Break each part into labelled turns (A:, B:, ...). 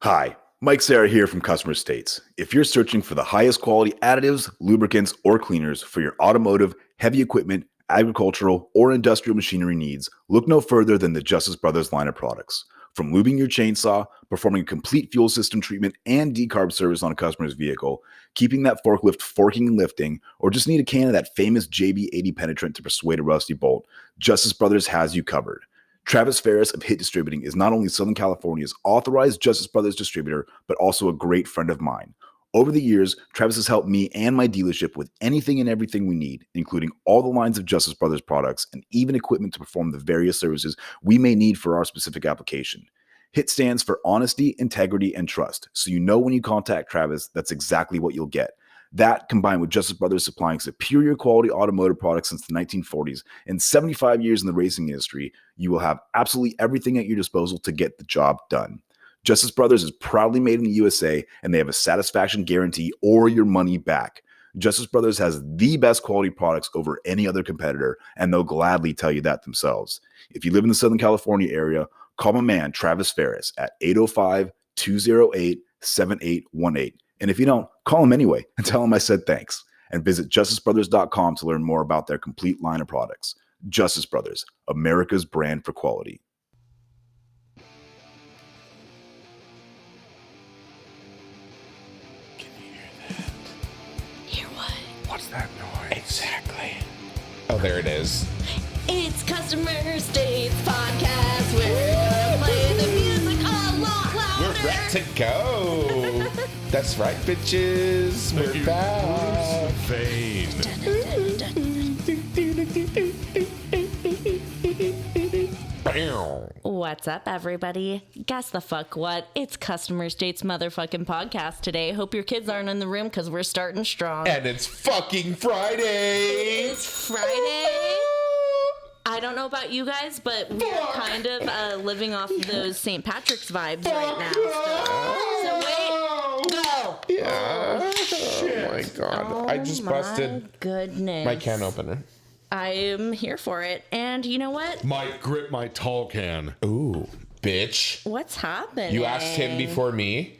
A: Hi, Mike Sarah here from Customer States. If you're searching for the highest quality additives, lubricants, or cleaners for your automotive, heavy equipment, agricultural, or industrial machinery needs, look no further than the Justice Brothers line of products. From lubing your chainsaw, performing a complete fuel system treatment and decarb service on a customer's vehicle, keeping that forklift forking and lifting, or just need a can of that famous JB80 penetrant to persuade a rusty bolt, Justice Brothers has you covered. Travis Ferris of Hit Distributing is not only Southern California's authorized Justice Brothers distributor, but also a great friend of mine. Over the years, Travis has helped me and my dealership with anything and everything we need, including all the lines of Justice Brothers products and even equipment to perform the various services we may need for our specific application. HIT stands for honesty, integrity, and trust, so you know when you contact Travis, that's exactly what you'll get. That, combined with Justice Brothers supplying superior quality automotive products since the 1940s and 75 years in the racing industry, you will have absolutely everything at your disposal to get the job done. Justice Brothers is proudly made in the USA, and they have a satisfaction guarantee or your money back. Justice Brothers has the best quality products over any other competitor, and they'll gladly tell you that themselves. If you live in the Southern California area, call my man Travis Ferris at 805-208-7818. And if you don't, call him anyway and tell him I said thanks. And visit justicebrothers.com to learn more about their complete line of products. Justice Brothers, America's brand for quality.
B: Can you hear that?
C: Hear what?
B: What's that noise?
D: Exactly. Oh, there it is.
C: It's Customer States Podcast. We're gonna play the music a lot louder.
D: We're ready to go. That's right, bitches. We're back.
B: Vain.
C: What's up, everybody? Guess the fuck what? It's Customer States motherfucking podcast today. Hope your kids aren't in the room because we're starting strong.
D: And it's fucking Friday.
C: It's Friday. I don't know about you guys, but we're kind of living off those St. Patrick's vibes right now. So wait, go.
D: Yeah. Oh my god. I just busted
C: Goodness.
D: my can opener.
C: I'm here for it. And you know what?
B: Mike, grip my tall can.
D: Ooh, bitch.
C: What's happening?
D: You asked him before me.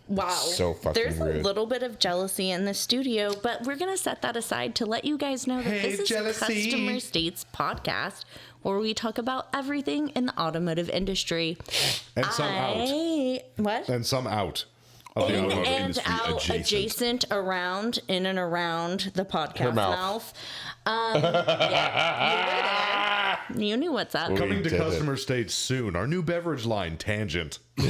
C: Wow.
D: So fucking
C: There's
D: rude.
C: a little bit of jealousy in the studio, but we're going to set that aside to let you guys know that
D: Hey,
C: this is
D: jealousy.
C: Customer States Podcast, where we talk about everything in the automotive industry.
B: And some out.
C: What?
B: And some out. Of the
C: In
B: automotive
C: and
B: industry
C: out, adjacent, around, in and around the podcast
D: mouth.
C: Yeah, you were there. You knew what's up.
B: Coming to
D: did it.
B: Customer States soon. Our new beverage line, Tangent.
D: I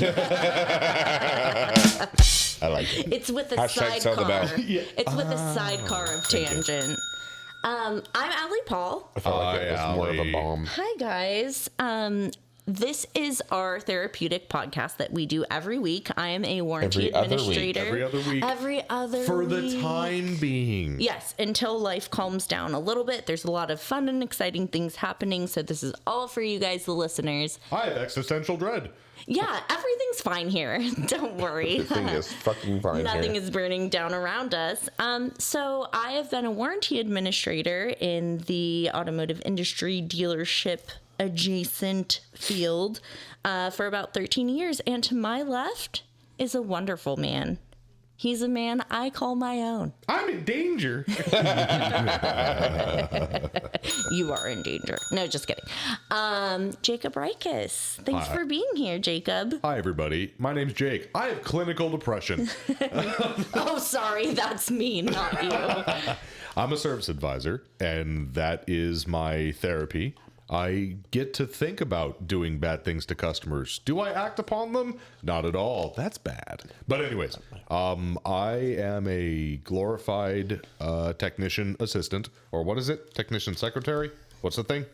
D: like it.
C: It's with a
D: Hashtag sell the
C: sidecar.
D: bell.
C: It's with a sidecar of Tangent. I'm Allie Paul.
D: I felt like it was more of a
B: Allie.
D: bomb.
C: Hi, guys. This is our therapeutic podcast that we do every week. I am a warranty
D: Every other week.
C: administrator.
B: Every other week.
C: Every other
B: For the
C: week.
B: time being.
C: Yes, until life calms down a little bit. There's a lot of fun and exciting things happening. So this is all for you guys, the listeners.
B: I have existential dread.
C: Yeah, everything's fine here. Don't worry.
D: Everything is fucking fine
C: Nothing
D: here.
C: is burning down around us. So I have been a warranty administrator in the automotive industry dealership adjacent field for about 13 years. And to my left is a wonderful man. He's a man I call my own.
B: I'm in danger.
C: You are in danger. No, just kidding. Jacob Rikus. Thanks
B: Hi.
C: for being here, Jacob.
B: Hi, everybody. My name's Jake. I have clinical depression.
C: Oh, sorry. That's me, not you.
B: I'm a service advisor, and that is my therapy. I get to think about doing bad things to customers. Do I act upon them? Not at all. That's bad. But anyways, I am a glorified technician assistant, or what is it? Technician secretary? What's the thing?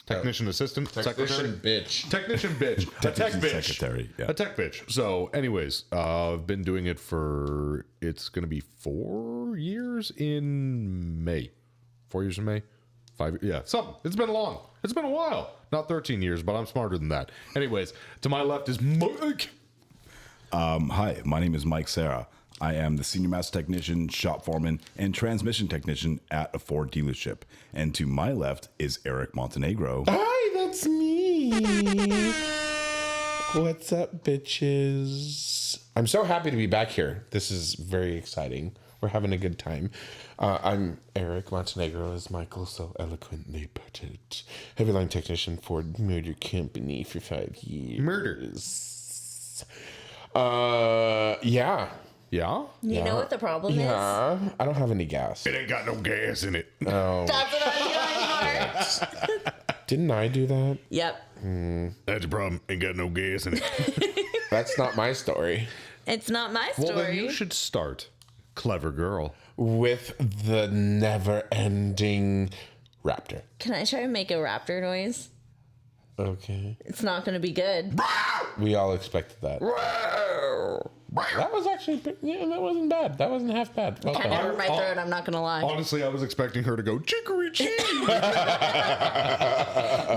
B: Technician assistant? Secretary?
D: bitch.
B: Technician bitch. A tech
A: Technician
B: bitch.
A: secretary, yeah.
B: A tech bitch. So, anyways, I've been doing it for, it's going to be 4 years in May. 4 years in May? 5, yeah, something. It's been long. It's been a while. Not 13 years, but I'm smarter than that. Anyways, to my left is Mike.
A: Hi, my name is Mike Sarah. I am the Senior Master Technician, Shop Foreman, and Transmission Technician at a Ford dealership. And to my left is Eric Montenegro.
D: Hi, that's me. What's up, bitches? I'm so happy to be back here. This is very exciting. We're having a good time. I'm Eric Montenegro, as Michael so eloquently put it. Heavy line technician for Motor Company for 5 years.
B: Murder.
D: Yeah.
B: Yeah?
C: You know what the problem is?
D: Yeah. I don't have any gas.
B: It ain't got no gas in it.
D: Oh.
C: That's what I'm doing, Mark.
D: Didn't I do that?
C: Yep.
B: That's the problem. Ain't got no gas in it.
D: That's not my story.
C: It's not my story.
B: Well, then you should start. Clever girl.
D: With the never-ending raptor.
C: Can I try to make a raptor noise?
D: Okay.
C: It's not going to be good.
D: We all expected that. That was actually, that wasn't bad. That wasn't half bad. Well
C: Kind of
D: done.
C: hurt my throat, I'm not going to lie.
B: Honestly, I was expecting her to go chicory cheese.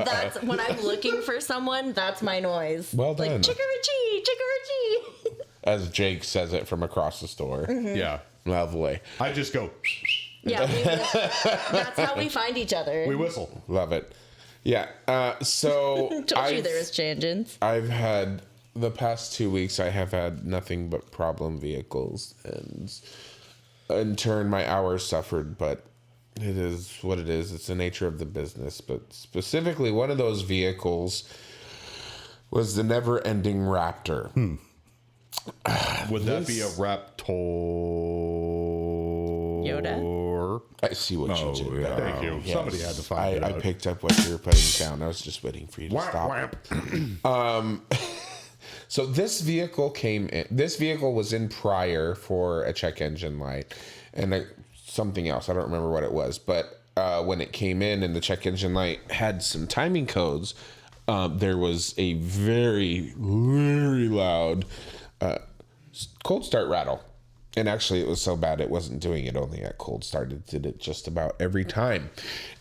C: That's when I'm looking for someone, that's my noise.
D: Well done.
C: Like, chicory-chee, chicory-chee.
D: As Jake says it from across the store.
B: Yeah.
D: Lovely.
B: I just go,
C: Yeah, that's how we find each other.
B: we whistle.
D: Love it. Yeah. So
C: Told you there was tangents.
D: I've had the past 2 weeks. I have had nothing but problem vehicles, and in turn, my hours suffered. But it is what it is. It's the nature of the business. But specifically, one of those vehicles was the never-ending Raptor.
B: Would that be a Raptor?
C: Yoda?
D: I see what you did there.
B: Thank you.
D: Yes.
B: Somebody had to find it
D: I
B: out.
D: picked up what you were putting down. I was just waiting for you to
B: Whap,
D: stop.
B: whap.
D: So this vehicle came in. This vehicle was in prior for a check engine light and something else. I don't remember what it was, but when it came in and the check engine light had some timing codes, there was a very, very loud cold start rattle. And actually, it was so bad it wasn't doing it only at cold start. It did it just about every time.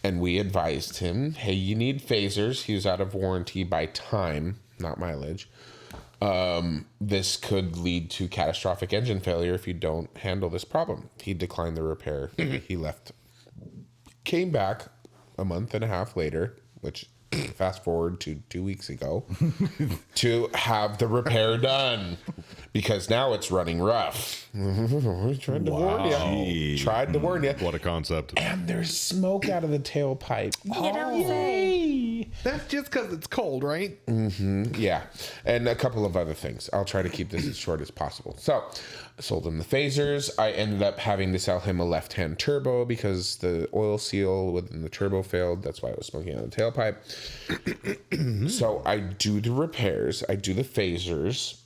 D: And we advised him, hey, you need phasers. He was out of warranty by time, not mileage. This could lead to catastrophic engine failure if you don't handle this problem. He declined the repair. He left. Came back a month and a half later, which fast forward to 2 weeks ago, to have the repair done because now it's running rough. We tried to warn you. Tried to warn you.
B: What a concept.
D: And there's smoke out of the tailpipe.
C: You don't say.
B: That's just because it's cold, right?
D: Yeah, and a couple of other things. I'll try to keep this as short as possible. So, I sold him the phasers. I ended up having to sell him a left-hand turbo because the oil seal within the turbo failed. That's why it was smoking out of the tailpipe. So, I do the repairs. I do the phasers.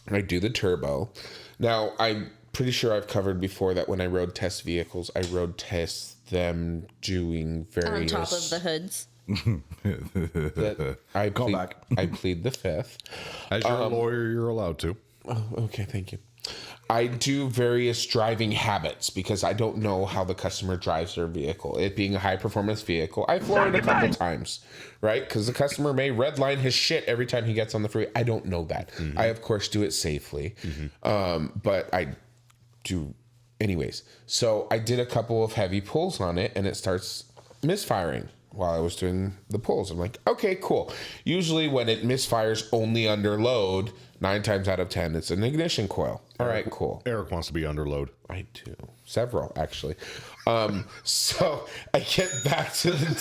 D: I do the turbo. Now, I'm pretty sure I've covered before that when I road test vehicles, I road test them doing various...
C: On top of the hoods.
D: that I
A: Call
D: plead,
A: back.
D: I plead the fifth.
B: As you're a lawyer, you're allowed to.
D: Oh, okay, thank you. I do various driving habits because I don't know how the customer drives their vehicle. It being a high performance vehicle, I floored it a couple times, right? Because the customer may redline his shit every time he gets on the freeway. I don't know that. I, of course, do it safely. But I do anyways. So I did a couple of heavy pulls on it and it starts misfiring while I was doing the pulls. I'm like, okay, cool. Usually when it misfires only under load, 9 times out of 10, it's an ignition coil. All right, cool.
B: Eric wants to be under load.
D: I do. Several, actually. So I get back to the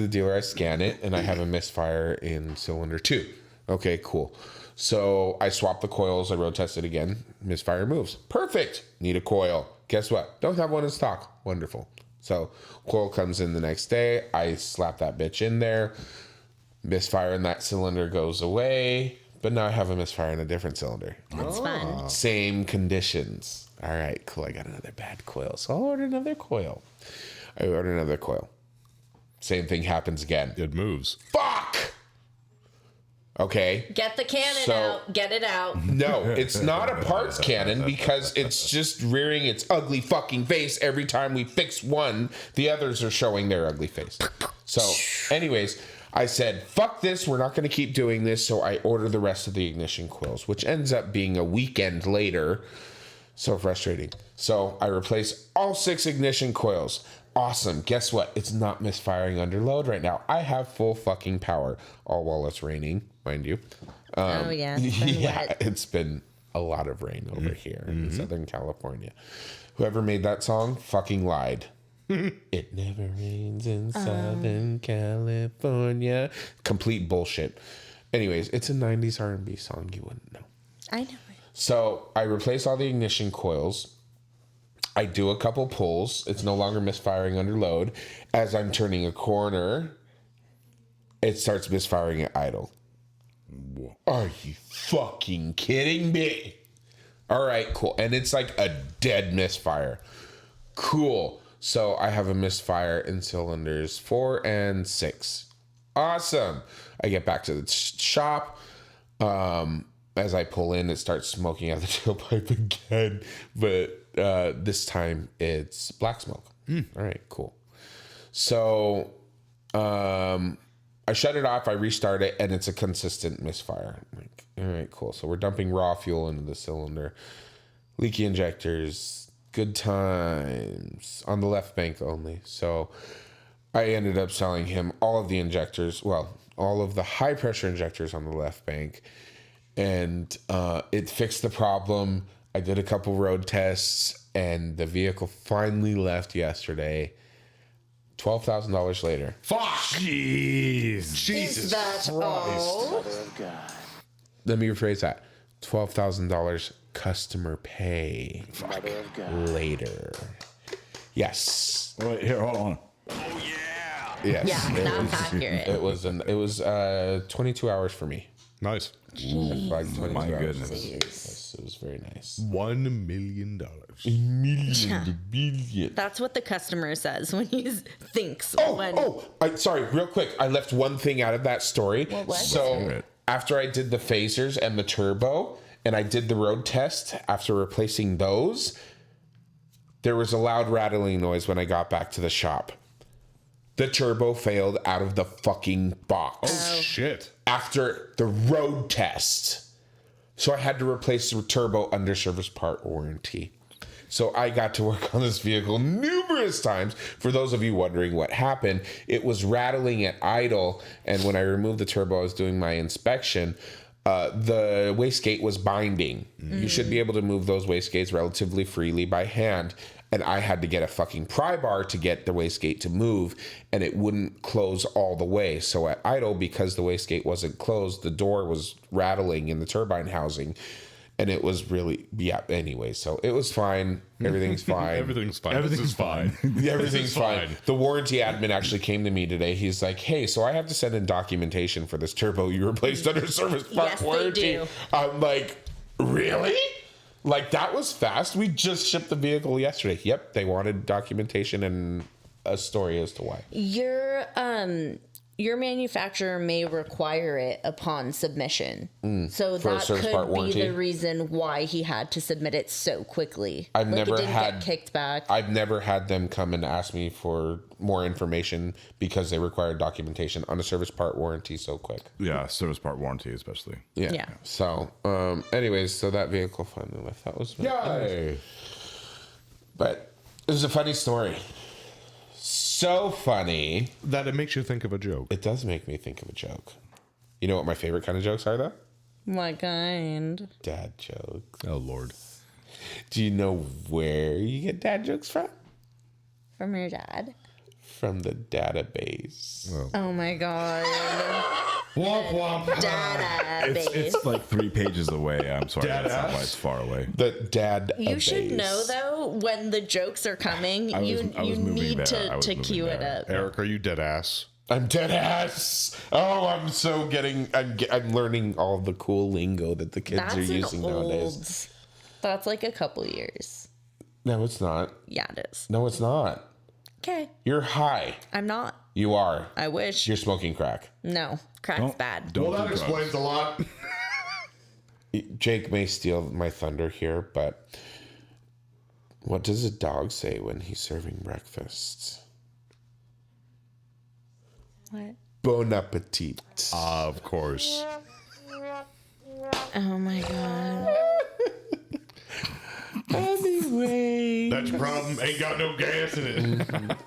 D: dealer. I scan it, and I have a misfire in cylinder 2. Okay, cool. So I swap the coils. I road test it again. Misfire moves. Perfect. Need a coil. Guess what? Don't have one in stock. Wonderful. So coil comes in the next day. I slap that bitch in there. Misfire in that cylinder goes away. But now I have a misfire in a different cylinder.
C: That's fun.
D: Same conditions. All right, cool. I got another bad coil. So I'll order another coil. I order another coil. Same thing happens again.
B: It moves.
D: Fuck! Okay.
C: Get the cannon
D: So-
C: out. Get it out.
D: No, it's not a parts cannon because it's just rearing its ugly fucking face every time we fix one. The others are showing their ugly face. So, anyways, I said, fuck this. We're not going to keep doing this. So I order the rest of the ignition coils, which ends up being a weekend later. So frustrating. So I replace all 6 ignition coils. Awesome. Guess what? It's not misfiring under load right now. I have full fucking power. All while it's raining, mind you.
C: Oh, yeah. It's been wet.
D: It's been a lot of rain over here in Southern California. Whoever made that song fucking lied. It never rains in Southern California. Complete bullshit. Anyways, it's a 90s R&B song. You wouldn't know.
C: I know it.
D: So I replace all the ignition coils. I do a couple pulls. It's no longer misfiring under load. As I'm turning a corner, it starts misfiring at idle. Are you fucking kidding me? All right, cool. And it's like a dead misfire. Cool. So I have a misfire in cylinders 4 and 6. Awesome. I get back to the shop. As I pull in, it starts smoking out the tailpipe again. But this time it's black smoke. All right, cool. So I shut it off. I restart it, and it's a consistent misfire. I'm like, all right, cool. So we're dumping raw fuel into the cylinder. Leaky injectors. Good times on the left bank only. So I ended up selling him all of the injectors. Well, all of the high pressure injectors on the left bank. And it fixed the problem. I did a couple road tests, and the vehicle finally left yesterday. $12,000 later.
B: Fuck!
C: Is
B: Jesus
C: that all?
D: Let me rephrase that. $12,000 customer pay later. Yes.
A: Wait, here, hold on.
D: Yes.
C: Yeah, that's accurate.
D: It was 22 hours for me.
B: Nice.
D: Like 22
A: My
D: hours.
A: goodness.
D: Yes, it was very nice.
B: $1 million.
D: Million.
C: That's what the customer says when he thinks.
D: Sorry, real quick. I left one thing out of that story.
C: What was
D: so
A: it?
D: after I did the phasers and the turbo, and I did the road test after replacing those, there was a loud rattling noise when I got back to the shop. The turbo failed out of the fucking box.
B: Oh, shit.
D: After the road test. So I had to replace the turbo under service part warranty. So I got to work on this vehicle numerous times. For those of you wondering what happened, it was rattling at idle. And when I removed the turbo, I was doing my inspection. The wastegate was binding. You should be able to move those wastegates relatively freely by hand. And I had to get a fucking pry bar to get the wastegate to move, and it wouldn't close all the way. So at idle, because the wastegate wasn't closed, the door was rattling in the turbine housing, and it was really, anyway. So it was fine. Everything's fine.
B: Everything's fine.
A: Everything's
B: fine.
D: Everything's fine. The warranty admin actually came to me today. He's like, hey, so I have to send in documentation for this turbo you replaced under service part
C: Yes, they
D: warranty.
C: do.
D: I'm like, really? Like, that was fast. We just shipped the vehicle yesterday. Yep, they wanted documentation and a story as to why.
C: Your manufacturer may require it upon submission. So
D: For a
C: that
D: service part
C: could be
D: warranty?
C: the reason why he had to submit it so quickly.
D: I've
C: Like,
D: never
C: it didn't
D: had-
C: get kicked back.
D: I've never had them come and ask me for more information because they require documentation on a service part warranty so quick.
A: Yeah, service part warranty, especially.
C: Yeah.
D: So, anyways, so that vehicle finally left. That was
B: Yay.
D: But it was a funny story. So funny.
B: That it makes you think of a joke.
D: It does make me think of a joke. You know what my favorite kind of jokes are, though?
C: What kind?
D: Dad jokes.
B: Oh, Lord.
D: Do you know where you get dad jokes from?
C: From your dad?
D: From the database.
C: Oh my god.
B: Womp womp.
C: Database.
A: It's like 3 pages away. I'm sorry.
B: Dad
A: That's not
B: ass?
A: why it's far away.
D: The dad.
C: You should know though when the jokes are coming.
A: I was
C: you
A: moving
C: need
A: there. I
C: to
A: was moving
C: cue it
A: there.
C: up.
B: Eric, are you dead ass?
D: I'm dead ass. Oh, I'm so getting. I'm learning all the cool lingo that the kids
C: That's
D: are
C: an
D: using
C: old.
D: nowadays.
C: That's like a couple years.
D: No, it's not.
C: Yeah, it is.
D: No, it's not.
C: Okay,
D: You're high.
C: I'm not.
D: You are.
C: I wish.
D: You're smoking crack.
C: No, crack's bad.
A: Don't
B: Well, that
A: do drugs.
B: explains a lot.
D: Jake may steal my thunder here, but what does a dog say when he's serving breakfast?
C: What?
D: Bon appetit.
B: Of course.
C: Oh my god.
D: Anyway,
B: That's your problem. Ain't got no gas in it.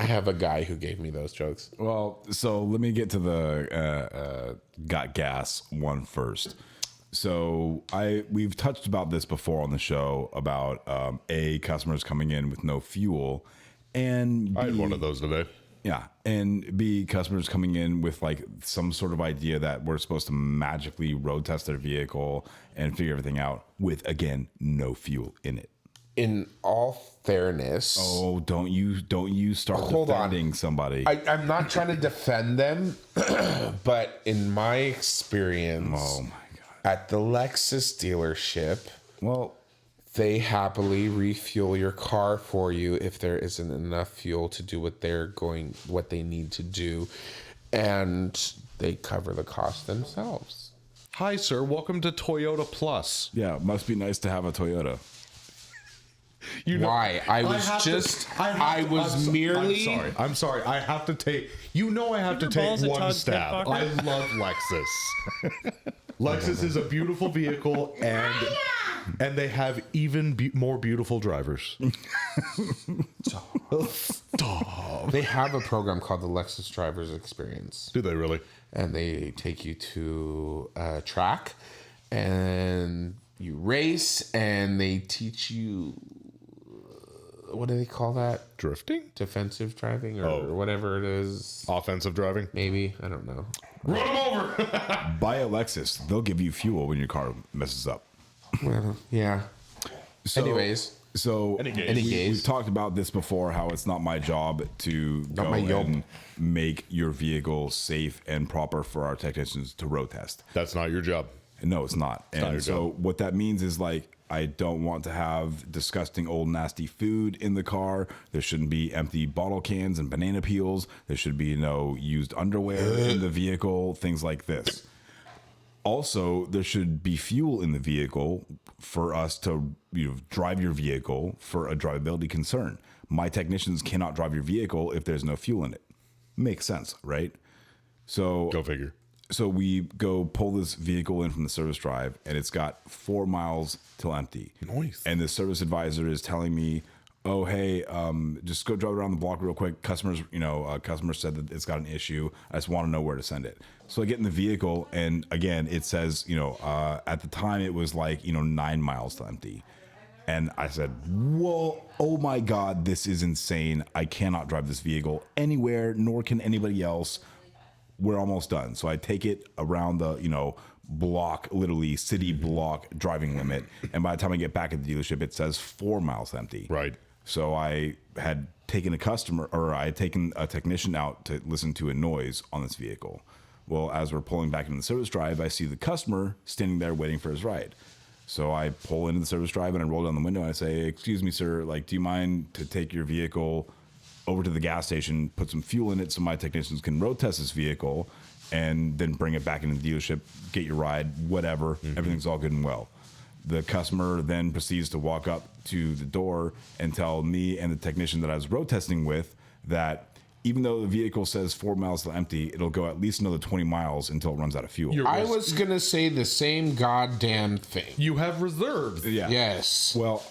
D: I have a guy who gave me those jokes.
A: Well, so let me get to the got gas one first. So we've touched about this before on the show about customers coming in with no fuel, and
B: I had one of those today.
A: yeah, and B, customers coming in with like some sort of idea that we're supposed to magically road test their vehicle and figure everything out with, again, no fuel in it.
D: In all fairness,
A: Oh, don't you start
D: Hold on.
A: defending somebody.
D: I'm not trying to defend them, but in my experience,
A: Oh my god.
D: at the Lexus dealership,
A: Well,
D: they happily refuel your car for you if there isn't enough fuel to do what they need to do, and they cover the cost themselves.
B: Hi, sir. Welcome to Toyota Plus.
A: yeah, must be nice to have a Toyota.
B: You know,
D: Why? I was merely.
B: I'm sorry. I have to take. You know, I have to take
E: balls at
B: one
E: Todd's
B: stab.
E: back
B: I
E: pocket.
B: love Lexus. Lexus is a beautiful vehicle, and they have even more beautiful drivers. Stop.
D: They have a program called the Lexus Drivers Experience,
B: Do they really?
D: and they take you to a track, and you race, and they teach you. What do they call that?
B: Drifting?
D: Defensive driving or whatever it is.
B: Offensive driving?
D: Maybe. I don't know.
B: Run them over!
A: Buy a Lexus. They'll give you fuel when your car messes up.
D: Well, yeah.
A: So,
D: Anyways.
A: So
B: Any gays.
D: Any
A: we've
D: gays.
A: talked about this before, how it's not my job to go
D: my job.
A: and make your vehicle safe and proper for our technicians to road test.
B: That's not your job.
A: No, it's not.
B: not your
A: And so
B: job.
A: what that means is like, I don't want to have disgusting old nasty food in the car. There shouldn't be empty bottle cans and banana peels. There should be no used underwear in the vehicle, things like this. Also, there should be fuel in the vehicle for us to drive your vehicle for a drivability concern. My technicians cannot drive your vehicle if there's no fuel in it. Makes sense, right? So
B: Go figure.
A: So we go pull this vehicle in from the service drive, and it's got 4 miles till empty.
B: Nice.
A: And the service advisor is telling me, "Oh, hey, just go drive around the block real quick. Customer said that it's got an issue. I just want to know where to send it." So I get in the vehicle, and again, it says, at the time it was like 9 miles to empty. And I said, "Whoa, oh my God, this is insane. I cannot drive this vehicle anywhere, nor can anybody else. We're almost done." So I take it around the, block, literally city block driving limit. And by the time I get back at the dealership, it says 4 miles empty.
B: Right.
A: So I had taken I had taken a technician out to listen to a noise on this vehicle. Well, as we're pulling back into the service drive, I see the customer standing there waiting for his ride. So I pull into the service drive and I roll down the window and I say, "Excuse me, sir, do you mind to take your vehicle over to the gas station, put some fuel in it so my technicians can road test this vehicle and then bring it back into the dealership, get your ride, whatever. Everything's all good and well." The customer then proceeds to walk up to the door and tell me and the technician that I was road testing with that even though the vehicle says 4 miles till empty, it'll go at least another 20 miles until it runs out of fuel.
D: I was going to say the same goddamn thing.
B: You have reserves.
A: Yeah.
D: Yes.
A: Well,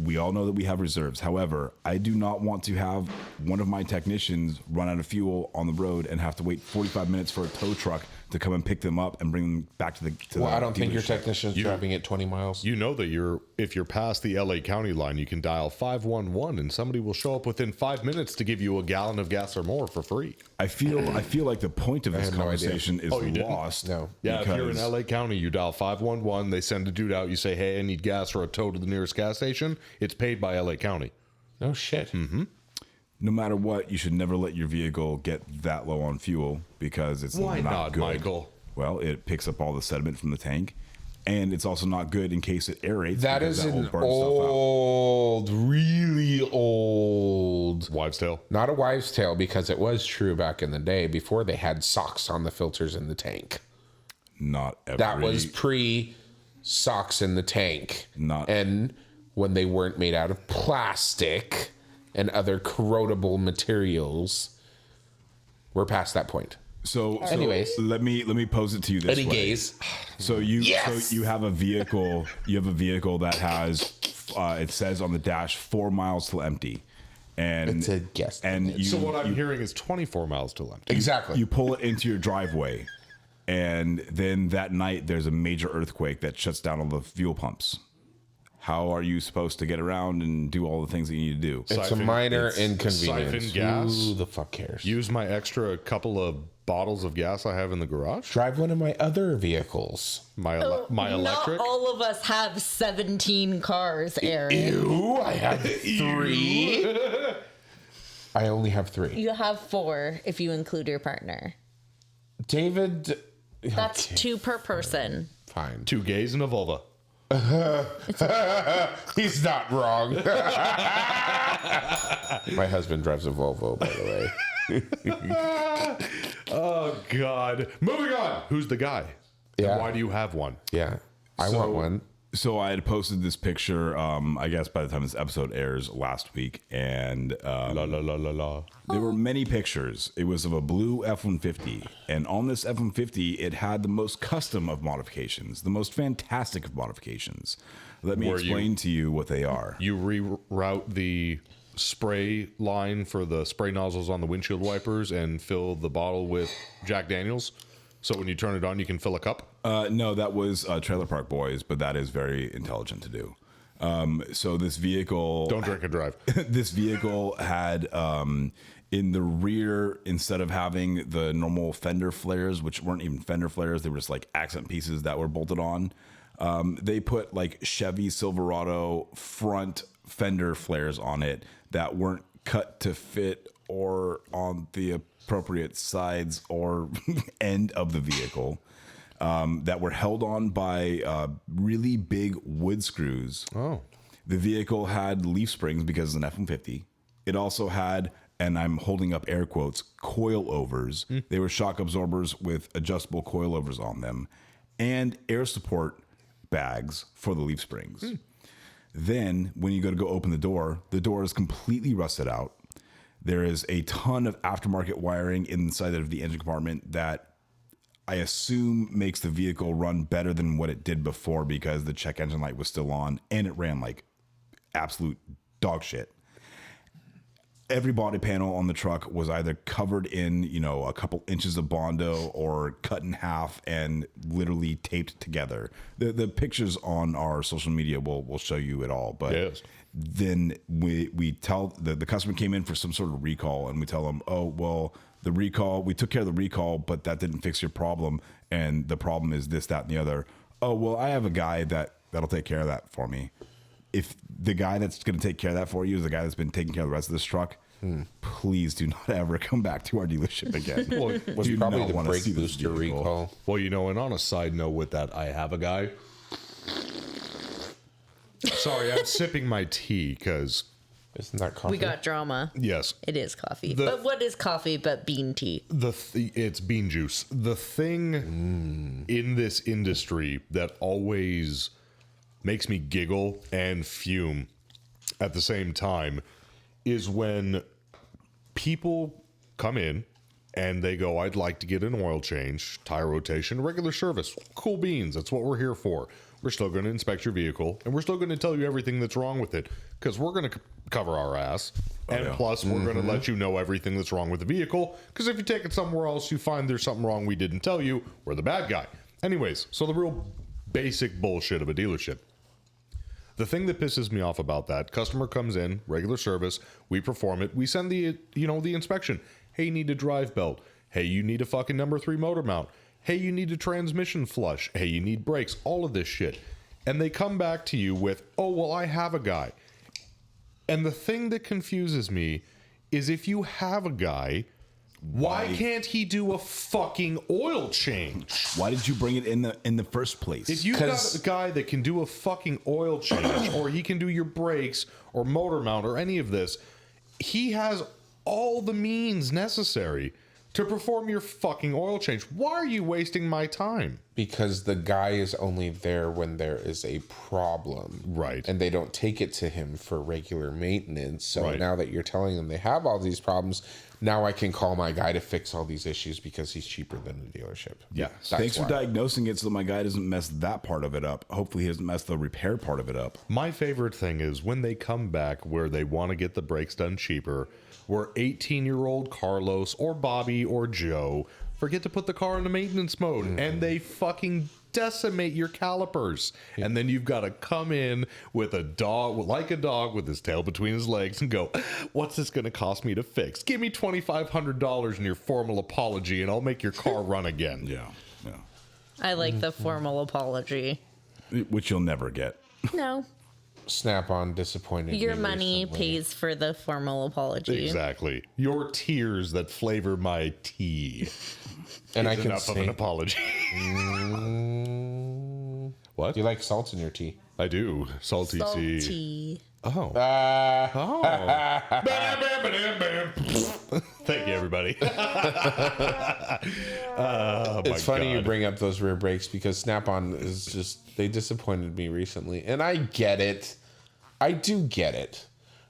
A: we all know that we have reserves. However, I do not want to have one of my technicians run out of fuel on the road and have to wait 45 minutes for a tow truck to come and pick them up and bring them back to the
D: Well, I don't think your
A: dealership.
D: technician's driving at 20 miles.
B: You know that if you're past the LA County line, you can dial 511 and somebody will show up within 5 minutes to give you a gallon of gas or more for free.
A: I feel like the point of this
D: had no idea.
A: conversation is
B: Oh, you didn't?
A: lost.
D: No.
B: Yeah, if you're in
A: because-
B: LA County, you dial 511, they send a dude out, you say, "Hey, I need gas or a tow to the nearest gas station." It's paid by LA County.
D: No shit.
A: no matter what, you should never let your vehicle get that low on fuel because it's
B: Why
A: not
B: not,
A: good.
B: Michael?
A: Well, it picks up all the sediment from the tank, and it's also not good in case it aerates.
D: That
A: because
D: is
A: will
D: an
A: burn stuff out.
D: old, really old.
B: Wives' tale.
D: Not a wives' tale because it was true back in the day before they had socks on the filters in the tank.
A: Not every.
D: That was pre socks in the tank.
A: Not-
D: and when they weren't made out of plastic and other corrodable materials. We're past that point.
A: So
D: Anyways.
A: let me pose it to you this
D: Any
A: way.
D: gays?
A: So you
D: Yes!
A: so you have a vehicle that has it says on the dash 4 miles till empty, And
D: It's a guess.
A: And
B: So what I'm hearing is 24 miles till empty.
D: Exactly.
A: you pull it into your driveway, and then that night there's a major earthquake that shuts down all the fuel pumps. How are you supposed to get around and do all the things that you need to do?
D: It's a minor inconvenience.
B: Siphon gas.
D: Who the fuck cares?
B: Use my extra couple of bottles of gas I have in the garage.
D: Drive one of my other vehicles.
B: My electric.
C: Not all of us have 17 cars, Aaron.
D: Ew, I have 3. I only have 3.
C: You have 4 if you include your partner.
D: David.
C: That's
D: Okay,
C: 2 per person.
D: fine.
B: 2 gays and a vulva.
D: He's not wrong. My husband drives a Volvo, by the way.
B: Oh, God. Moving on. Who's the guy?
D: Yeah.
B: And why do you have one?
D: Yeah, I want one.
A: So I had posted this picture, I guess by the time this episode airs last week, and
B: La la la la la.
A: there were many pictures. It was of a blue F-150, and on this F-150, it had the most custom of modifications, the most fantastic of modifications. Let me explain to you what they are.
B: You reroute the spray line for the spray nozzles on the windshield wipers and fill the bottle with Jack Daniels. So when you turn it on, you can fill a cup.
A: No, that was Trailer Park Boys, but that is very intelligent to do. So this vehicle...
B: Don't drink and drive.
A: This vehicle had in the rear, instead of having the normal fender flares, which weren't even fender flares, they were just like accent pieces that were bolted on. They put like Chevy Silverado front fender flares on it that weren't cut to fit or on the appropriate sides or end of the vehicle, that were held on by really big wood screws.
B: Oh.
A: The vehicle had leaf springs because it's an F-150. It also had, and I'm holding up air quotes, coilovers. They were shock absorbers with adjustable coilovers on them, and air support bags for the leaf springs. Then when you go open the door is completely rusted out. There is a ton of aftermarket wiring inside of the engine compartment that I assume makes the vehicle run better than what it did before because the check engine light was still on and it ran like absolute dog shit. Every body panel on the truck was either covered in, a couple inches of Bondo or cut in half and literally taped together. The pictures on our social media will show you it all. But
B: Yes.
A: then we tell the customer came in for some sort of recall, and we tell them, oh, well, the recall, we took care of the recall, but that didn't fix your problem. And the problem is this, that, and the other. Oh, well, I have a guy that'll take care of that for me. If the guy that's going to take care of that for you is the guy that's been taking care of the rest of this truck, please do not ever come back to our dealership again.
B: Well,
D: Was
A: Do
D: probably
A: not
D: the
A: wanna
D: brake
A: see this
D: booster
A: vehicle.
D: recall.
B: Well, and on a side note with that, I have a guy. Sorry, I'm sipping my tea because,
D: Isn't that coffee?
C: We got drama.
B: yes,
C: It is coffee.
B: The-
C: But what is coffee but bean tea?
B: it's bean juice. The thing in this industry that always makes me giggle and fume at the same time is when people come in and they go, I'd like to get an oil change, tire rotation, regular service. Cool beans. That's what we're here for. We're still going to inspect your vehicle, and we're still going to tell you everything that's wrong with it because we're going to cover our ass. And plus, we're going to let you know everything that's wrong with the vehicle because if you take it somewhere else, you find there's something wrong we didn't tell you, we're the bad guy. Anyways, so the real basic bullshit of a dealership. The thing that pisses me off about that, customer comes in, regular service, we perform it, we send the inspection. Hey, you need a drive belt. Hey, you need a fucking number 3 motor mount. Hey, you need a transmission flush. Hey, you need brakes. All of this shit. And they come back to you with, oh, well, I have a guy. And the thing that confuses me is if you have a guy, why can't he do a fucking oil change?
A: Why did you bring it in the first place?
B: If you've got a guy that can do a fucking oil change, or he can do your brakes, or motor mount, or any of this, he has all the means necessary to perform your fucking oil change. Why are you wasting my time?
D: because the guy is only there when there is a problem.
B: Right.
D: And they don't take it to him for regular maintenance. So
B: Right.
D: now that you're telling them they have all these problems, now I can call my guy to fix all these issues because he's cheaper than the dealership.
A: Yeah.
D: That's
A: Thanks
D: why.
A: for diagnosing it so my guy doesn't mess that part of it up. Hopefully he doesn't mess the repair part of it up.
B: My favorite thing is when they come back where they want to get the brakes done cheaper, where 18-year-old Carlos or Bobby or Joe forget to put the car into maintenance mode and they fucking decimate your calipers. And then you've got to come in with a dog, like a dog with his tail between his legs and go, what's this going to cost me to fix? Give me $2,500 in your formal apology and I'll make your car run again.
A: Yeah. Yeah.
C: I like the formal apology.
A: Which you'll never get.
C: No,
D: Snap-on disappointed
C: your
D: me
C: money
D: recently.
C: pays for the formal apology.
B: Exactly. Your tears that flavor my tea.
D: And I
B: is
D: can
B: enough of an
D: say,
B: apology. What?
D: do you like salt in your tea?
B: I do. Salty tea.
C: Salty.
B: Oh. Oh. Thank you, everybody. Oh,
D: It's funny you
B: God.
D: bring up those rear brakes because Snap-on is just, they disappointed me recently. And I get it. I do get it.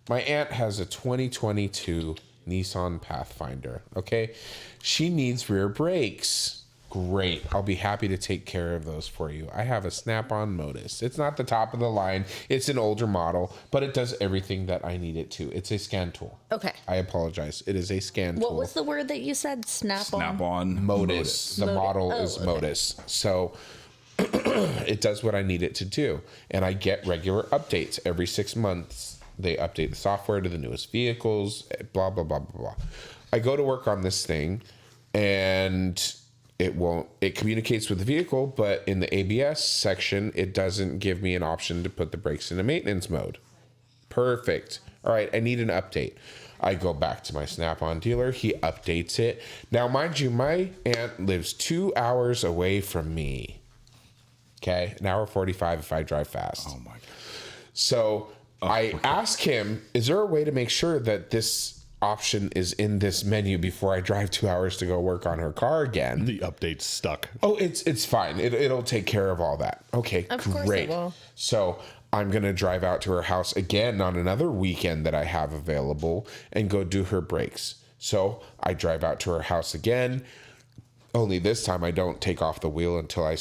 D: My aunt has a 2022 Nissan Pathfinder, okay? She needs rear brakes. Great. I'll be happy to take care of those for you. I have a Snap-on Modus. It's not the top of the line. It's an older model, but it does everything that I need it to. It's a scan tool.
C: Okay.
D: I apologize. It is a scan
C: What
D: tool.
C: was the word that you said? Snap on.
A: Snap on.
D: Modus. The
C: Modus.
D: model
C: Oh,
D: is
C: okay.
D: Modus. So it does what I need it to do. And I get regular updates every 6 months. They update the software to the newest vehicles, blah, blah, blah, blah, blah. I go to work on this thing and it communicates with the vehicle, but in the ABS section, it doesn't give me an option to put the brakes into maintenance mode. Perfect. All right, I need an update. I go back to my Snap-on dealer. He updates it. Now, mind you, my aunt lives 2 hours away from me. Okay, an hour 45 if I drive fast.
A: Oh my God.
D: So I ask him, is there a way to make sure that this option is in this menu before I drive 2 hours to go work on her car again?
B: The update's stuck.
D: Oh, it's fine. It'll take care of all that. Okay,
C: Of course it
D: great.
C: will.
D: So I'm going to drive out to her house again on another weekend that I have available and go do her brakes. So I drive out to her house again. Only this time I don't take off the wheel until I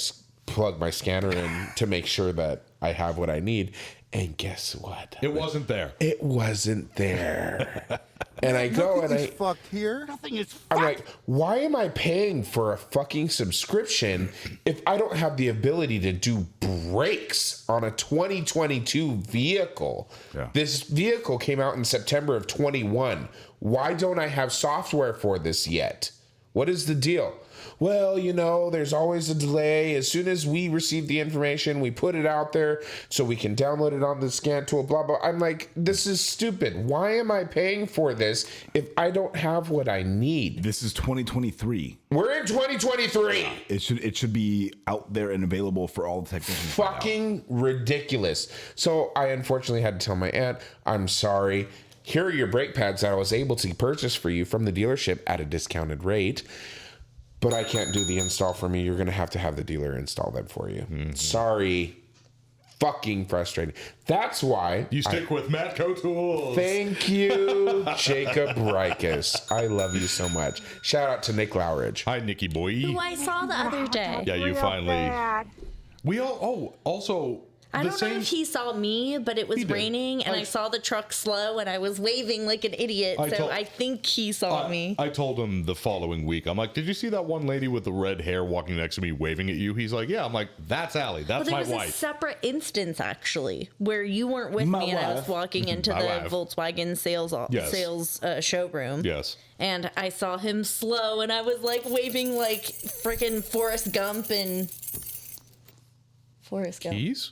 D: plug my scanner in to make sure that I have what I need. And guess what?
B: It wasn't there.
D: It wasn't there. And I go and I
E: fucked here. Nothing is
D: I'm like, why am I paying for a fucking subscription if I don't have the ability to do brakes on a 2022 vehicle?
A: Yeah.
D: This vehicle came out in September of 21. Why don't I have software for this yet? What is the deal? Well, you know, there's always a delay. As soon as we receive the information, we put it out there so we can download it on the scan tool, blah, blah. I'm like, this is stupid. Why am I paying for this if I don't have what I need?
A: This is 2023.
D: We're in 2023.
A: It should be out there and available for all the technicians. right now.
D: Fucking ridiculous. So I unfortunately had to tell my aunt, I'm sorry. Here are your brake pads that I was able to purchase for you from the dealership at a discounted rate. But I can't do the install for me. You're going to have the dealer install them for you. Sorry. Fucking frustrating. That's why
B: You stick with Matco Tools.
D: thank you, Jacob Rikus. I love you so much. Shout out to Nick Lowridge.
B: Hi, Nicky boy.
C: Who I saw the other day.
B: Yeah, you finally. We all. Oh, also.
C: I
B: the
C: don't know
B: same.
C: if he saw me, but it was
B: He did.
C: raining and I saw the truck slow and I was waving like an idiot.
B: I
C: So
B: told-
C: I think he saw me.
B: I told him the following week. I'm like, did you see that one lady with the red hair walking next to me waving at you? He's like, yeah. I'm like, that's Allie.
C: Well,
B: That's
C: there
B: my
C: was a
B: wife.
C: separate instance actually where you weren't with
A: My
C: me and I was
A: wife.
C: walking into
B: My
C: the
B: wife.
C: Volkswagen sales showroom.
B: Yes.
C: And I saw him slow and I was like waving like freaking Forrest Gump and Forrest Gump.
B: Keys?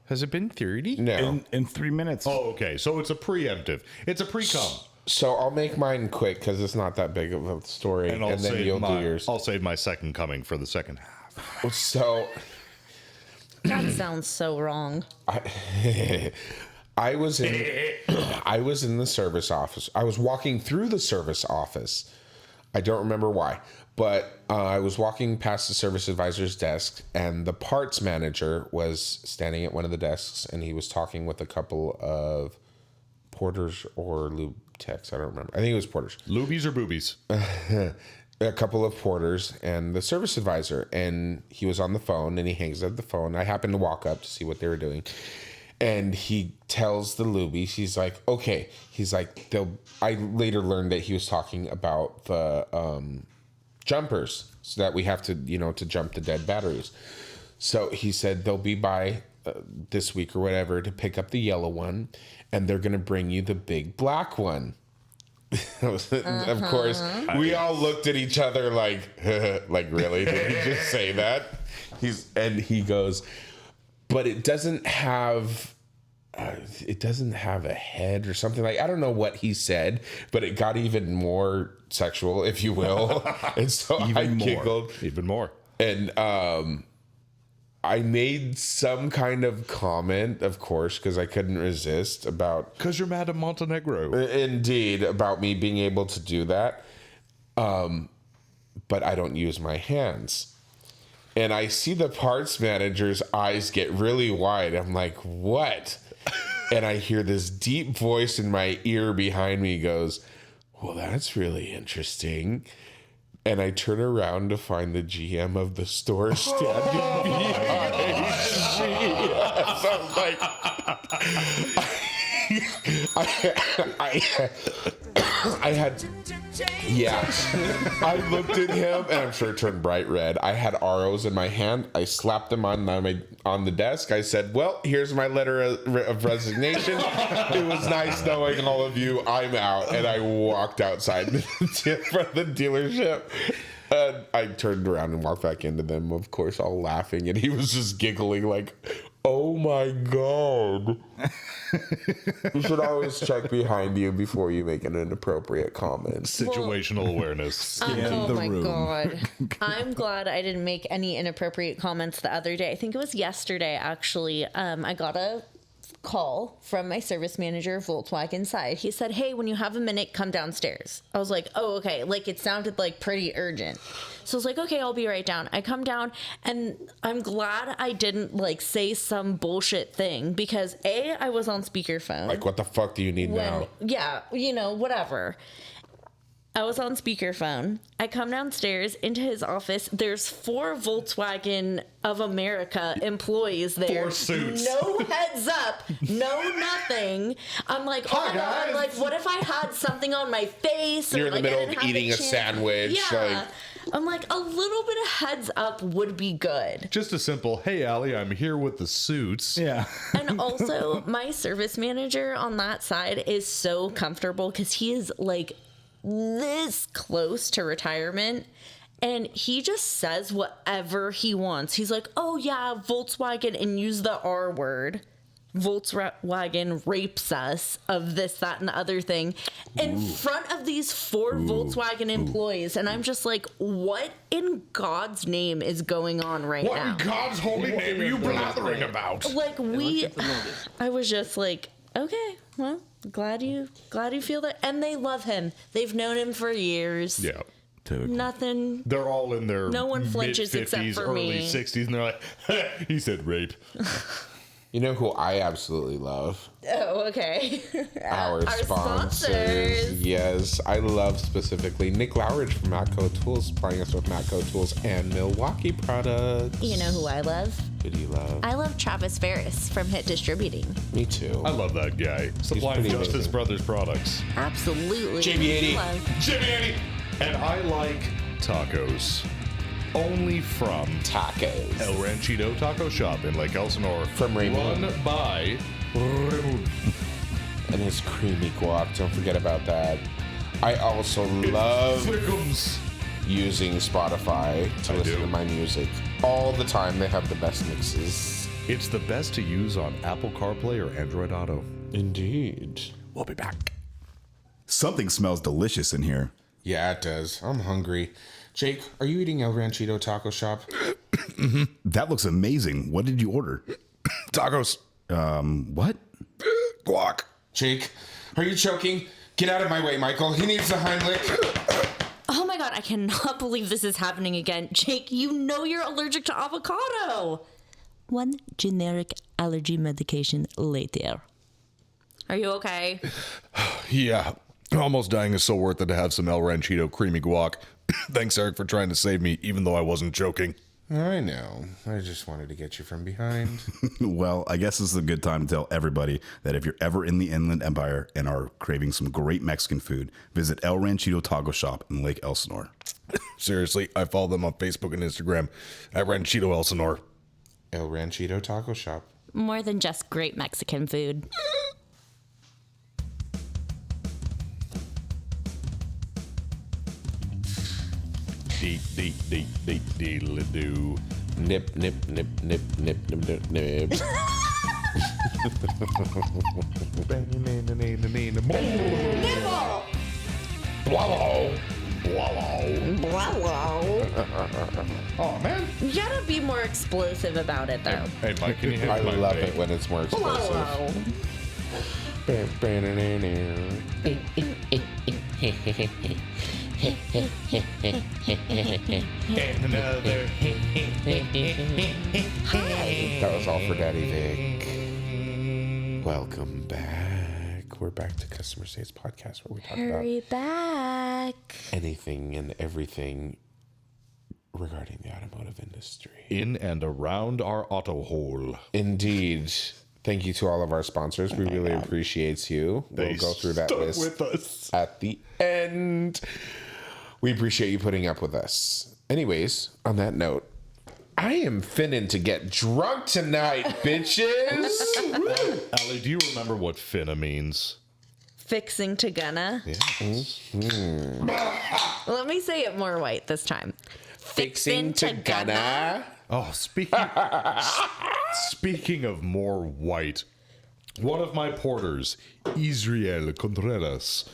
B: Has it been 30?
D: No.
A: In 3 minutes.
B: Oh, okay. So it's a preemptive. It's a pre-cum.
D: So I'll make mine quick because it's not that big of a story.
B: And
D: And, then you'll do yours.
B: I'll save my second coming for the second half.
D: So
C: That sounds so wrong.
D: I was in the service office. I was walking through the service office. I don't remember why, but I was walking past the service advisor's desk, and the parts manager was standing at one of the desks, and he was talking with a couple of porters or lube techs. I don't remember. I think it was porters.
B: Lubies or boobies?
D: A couple of porters and the service advisor, and he was on the phone, and he hangs up the phone. I happened to walk up to see what they were doing, and he tells the lubies, he's like, okay. He's like, I later learned that he was talking about the jumpers, so that we have to, to jump the dead batteries. So he said they'll be by this week or whatever to pick up the yellow one, and they're going to bring you the big black one. Of course, we all looked at each other like, really? Did he just say that? He goes, but it doesn't have a head or something. Like, I don't know what he said, but it got even more sexual, if you will. And so I giggled
B: even more.
D: And I made some kind of comment, of course, because I couldn't resist, about...
B: Because you're mad at Montenegro.
D: Indeed, about me being able to do that. But I don't use my hands. And I see the parts manager's eyes get really wide. I'm like, what? And I hear this deep voice in my ear behind me goes, well, that's really interesting. And I turn around to find the GM of the store standing behind me. I'm like, I had, I looked at him, and I'm sure it turned bright red. I had ROs in my hand. I slapped them on the desk. I said, well, here's my letter of resignation. It was nice knowing all of you. I'm out. And I walked outside from the dealership. I turned around and walked back into them, of course, all laughing. And he was just giggling like, oh my God. You should always check behind you before you make an inappropriate comment.
B: Situational awareness.
C: Oh my God. I'm glad I didn't make any inappropriate comments the other day. I think it was yesterday, actually. I got a call from my service manager, Volkswagen side. He said, hey, when you have a minute, come downstairs. I was like, oh, okay. Like, it sounded like pretty urgent. So I was like, okay, I'll be right down. I come down, and I'm glad I didn't like say some bullshit thing, because I was on speakerphone.
D: Like, what the fuck do you need now?
C: Yeah, whatever. I was on speakerphone. I come downstairs into his office. There's 4 Volkswagen of America employees there.
B: 4 suits.
C: No heads up. No nothing. I'm like, oh my God, like, what if I had something on my face?
D: You're
C: or,
D: in the
C: like,
D: middle
C: I didn't
D: of
C: have
D: eating a
C: chance?
D: sandwich.
C: Yeah. I'm like, a little bit of heads up would be good.
B: Just a simple, hey, Allie, I'm here with the suits.
A: Yeah.
C: And also, my service manager on that side is so comfortable, because he is like this close to retirement, and he just says whatever he wants. He's like, oh yeah, Volkswagen, and use the R word. Volkswagen rapes us of this, that, and the other thing in front of these 4 Volkswagen employees. And I'm just like, what in God's name is going on right
B: What
C: now?
B: in God's holy name are you blathering about?
C: Like, I was just like, okay, well, glad you feel that. And they love him. They've known him for years.
B: Yeah.
C: Nothing.
B: They're all in their
C: No one flinches except
B: mid-50s,
C: for
B: early
C: me.
B: 60s, and they're like, he said rape.
D: You know who I absolutely love?
C: Oh, okay.
D: Our sponsors. Yes, I love specifically Nick Lowridge from Matco Tools, supplying us with Matco Tools and Milwaukee products.
C: You know who I love?
D: Who do you love?
C: I love Travis Ferris from Hit Distributing.
D: Me too.
B: I love that guy. Supplying
D: pretty
B: Justice
D: amazing.
B: Brothers products.
C: Absolutely.
D: JB80.
C: Love-
B: Jimmy! And I like tacos. Only from
D: Tacos.
B: El Ranchito Taco Shop in Lake Elsinore.
D: From Raymond.
B: Run by Raymond.
D: And his creamy guac. Don't forget about that. I also love
B: Thickums.
D: using Spotify to listen to my music. All the time. They have the best mixes.
B: It's the best to use on Apple CarPlay or Android Auto.
D: Indeed.
B: We'll be back.
A: Something smells delicious in here.
D: Yeah, it does. I'm hungry. Jake, are you eating El Ranchito Taco Shop?
A: That looks amazing. What did you order?
B: Tacos.
A: What?
B: Guac.
D: Jake, are you choking? Get out of my way, Michael. He needs the Heimlich.
C: Oh my God. I cannot believe this is happening again. Jake, you know you're allergic to avocado. One generic allergy medication later. Are you okay?
B: Yeah. Almost dying is so worth it to have some El Ranchito creamy guac. Thanks, Eric, for trying to save me, even though I wasn't joking.
D: I know. I just wanted to get you from behind.
A: Well, I guess this is a good time to tell everybody that if you're ever in the Inland Empire and are craving some great Mexican food, visit El Ranchito Taco Shop in Lake Elsinore.
B: Seriously, I follow them on Facebook and Instagram at Ranchito Elsinore.
D: El Ranchito Taco Shop.
C: More than just great Mexican food.
B: Dee-dee-dee-dee-dee-dee-doo.
D: Nip, nip, nip, nip, nip, nip, nip, nip.
B: Oh, man.
C: You gotta be more explosive about it, though.
B: Hey, Mike, can you hit
D: I
B: my
D: love
B: vape?
D: it when it's more explosive.
B: And another.
D: That was all for Daddy Vic. Welcome back. We're back to Customer States Podcast, where we talk about
C: Hurry back.
D: anything and everything regarding the automotive industry.
B: In and around our auto hole.
D: Indeed. Thank you to all of our sponsors. We really appreciate you. We'll go through that
B: stuck
D: list
B: with us.
D: at the end. We appreciate you putting up with us. Anyways, on that note, I am finna to get drunk tonight, bitches.
B: Allie, do you remember what finna means?
C: Fixing to gonna. Let me say it more white this time.
D: Fixing to gonna.
B: Oh, speaking of more white, one of my porters, Israel Contreras,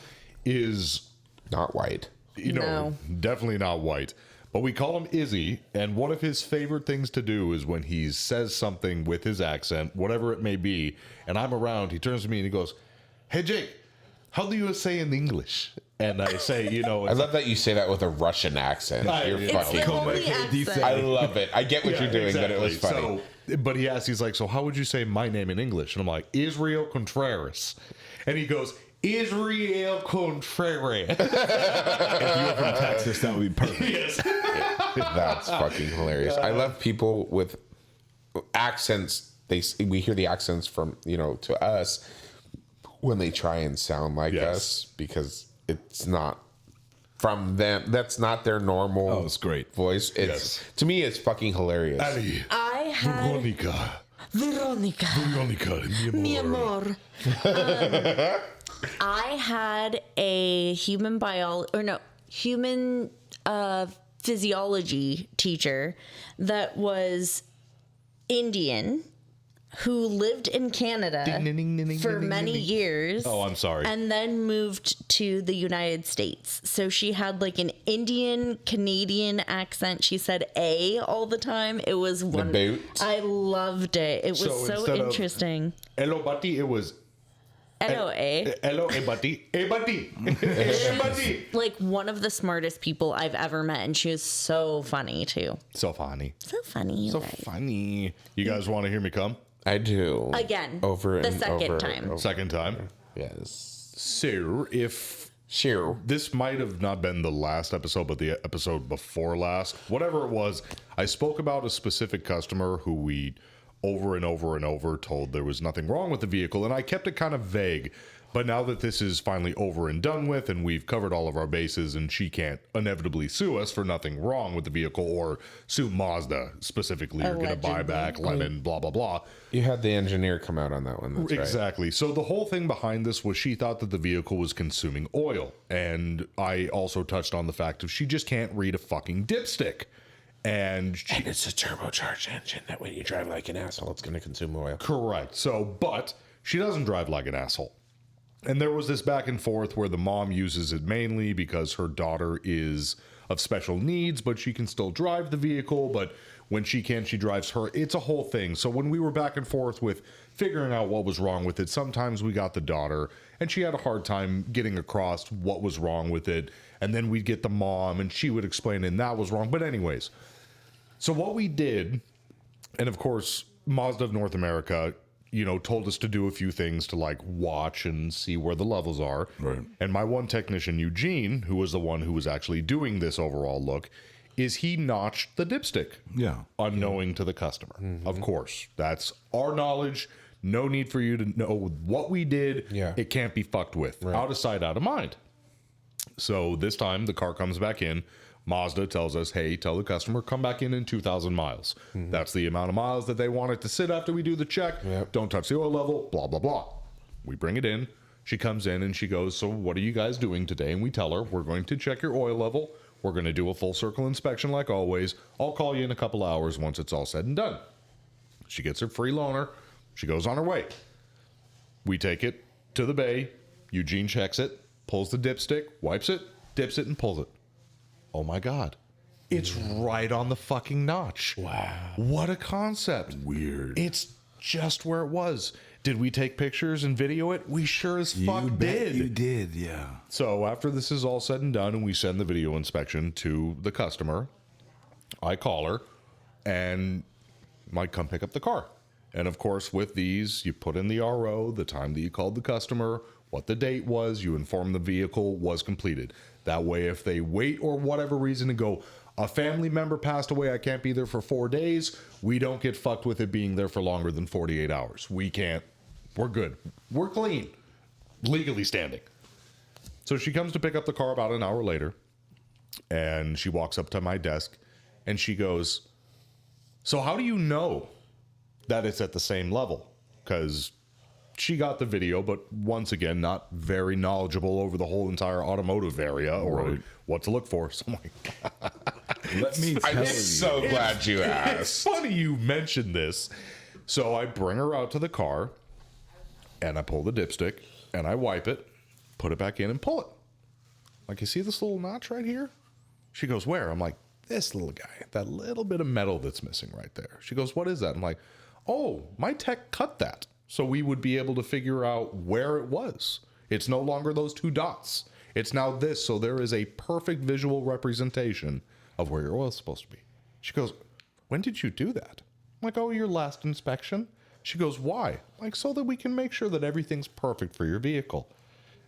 B: is,
D: Not white.
C: No.
B: definitely not white. But we call him Izzy, and one of his favorite things to do is when he says something with his accent, whatever it may be, and I'm around, he turns to me and he goes, "Hey, Jake, how do you say in English?" And I say,
D: I love that you say that with a Russian accent. You're
C: It's
D: fucking.
C: the only accent.
D: I love it. I get what you're doing, but it was funny.
B: So, but he asked, he's like, "So how would you say my name in English?" And I'm like, "Israel Contreras." And he goes, "Israel Contreras."
A: If you were from Texas, that would be perfect.
B: Yes.
D: That's fucking hilarious. I love people with accents. We hear the accents from, to us when they try and sound like
B: Yes.
D: us, because it's not from them. That's not their normal
A: Oh, it's great.
D: voice. To me, it's fucking hilarious.
B: Ali,
C: I had
B: Veronica,
C: mi amor. I had a human physiology teacher that was Indian who lived in Canada for many years.
B: Oh, I'm sorry.
C: And then moved to the United States. So she had like an Indian Canadian accent. She said "a" all the time. It was one.
D: boot.
C: I loved it. It was so
B: instead of
C: interesting.
B: Hello, buddy. It was
C: L-O-A.
B: hello, hey, buddy. Hey, buddy. Hey, buddy.
C: Like one of the smartest people I've ever met, and she was so funny too.
B: So funny.
C: So funny, you
B: So
C: guys.
B: funny. You guys want to hear me come?
D: I do.
C: Again,
D: Over
C: the
D: and
C: second
D: over
C: time.
D: and over.
B: Second time.
D: Yes.
B: So, if
D: Sure.
B: this might have not been the last episode, but the episode before last, whatever it was, I spoke about a specific customer who we over and over and over told there was nothing wrong with the vehicle, and I kept it kind of vague. But now that this is finally over and done with, and we've covered all of our bases, and she can't inevitably sue us for nothing wrong with the vehicle, or sue Mazda specifically, you're going to buy
C: Allegedly.
B: back lemon, blah, blah, blah.
D: You had the engineer come out on that one. That's right.
B: Exactly. So the whole thing behind this was she thought that the vehicle was consuming oil. And I also touched on the fact of she just can't read a fucking dipstick. And she,
D: It's a turbocharged engine that when you drive like an asshole, it's going to consume oil.
B: correct. So, but she doesn't drive like an asshole. And there was this back and forth where the mom uses it mainly because her daughter is of special needs, but she can still drive the vehicle. But When she can, she drives her. It's a whole thing. So when we were back and forth with figuring out what was wrong with it, sometimes we got the daughter, and she had a hard time getting across what was wrong with it. And then we'd get the mom, and she would explain, and that was wrong. But anyways, so what we did, and of course, Mazda of North America, told us to do a few things to like watch and see where the levels are.
A: Right.
B: And my one technician, Eugene, who was the one who was actually doing this overall look, is he notched the dipstick.
A: Yeah.
B: Unknowing to the customer. Of course. That's our knowledge. No need for you to know what we did.
D: Yeah.
B: It can't be fucked with. Right. Out of sight, out of mind. So this time the car comes back in. Mazda tells us, hey, tell the customer, come back in 2,000 miles. That's the amount of miles that they want it to sit after we do the check.
D: Yep.
B: Don't touch the oil level, blah, blah, blah. We bring it in. She comes in and she goes, so what are you guys doing today? And we tell her, we're going to check your oil level. We're going to do a full circle inspection like always. I'll call you in a couple hours once it's all said and done. She gets her free loaner. She goes on her way. We take it to the bay. Eugene checks it, pulls the dipstick, wipes it, dips it, and pulls it. Oh my God. It's right on the fucking notch.
D: Wow.
B: What a concept.
A: Weird.
B: It's just where it was. Did we take pictures and video it? We sure as fuck did.
A: You did, yeah.
B: So after this is all said and done and we send the video inspection to the customer, I call her and might come pick up the car. And of course, with these, you put in the RO, the time that you called the customer, what the date was, you inform the vehicle was completed. That way, if they wait or whatever reason and go, a family member passed away, I can't be there for 4 days, we don't get fucked with it being there for longer than 48 hours. We can't. We're good. We're clean. Legally standing. So she comes to pick up the car about an hour later, and she walks up to my desk, and she goes, so how do you know that it's at the same level? Because she got the video, but once again, not very knowledgeable over the whole entire automotive area or what to look for. So I'm like,
A: Let me tell
D: I'm
A: you.
D: so glad you
B: it's
D: asked.
B: funny you mentioned this. So I bring her out to the car, and I pull the dipstick, and I wipe it, put it back in, and pull it. Like, you see this little notch right here? She goes, where? I'm like, this little guy, that little bit of metal that's missing right there. She goes, what is that? I'm like, oh, my tech cut that. So we would be able to figure out where it was. It's no longer those 2 dots. It's now this. So there is a perfect visual representation of where your oil is supposed to be. She goes, when did you do that? I'm like, oh, your last inspection. She goes, why? I'm like, so that we can make sure that everything's perfect for your vehicle.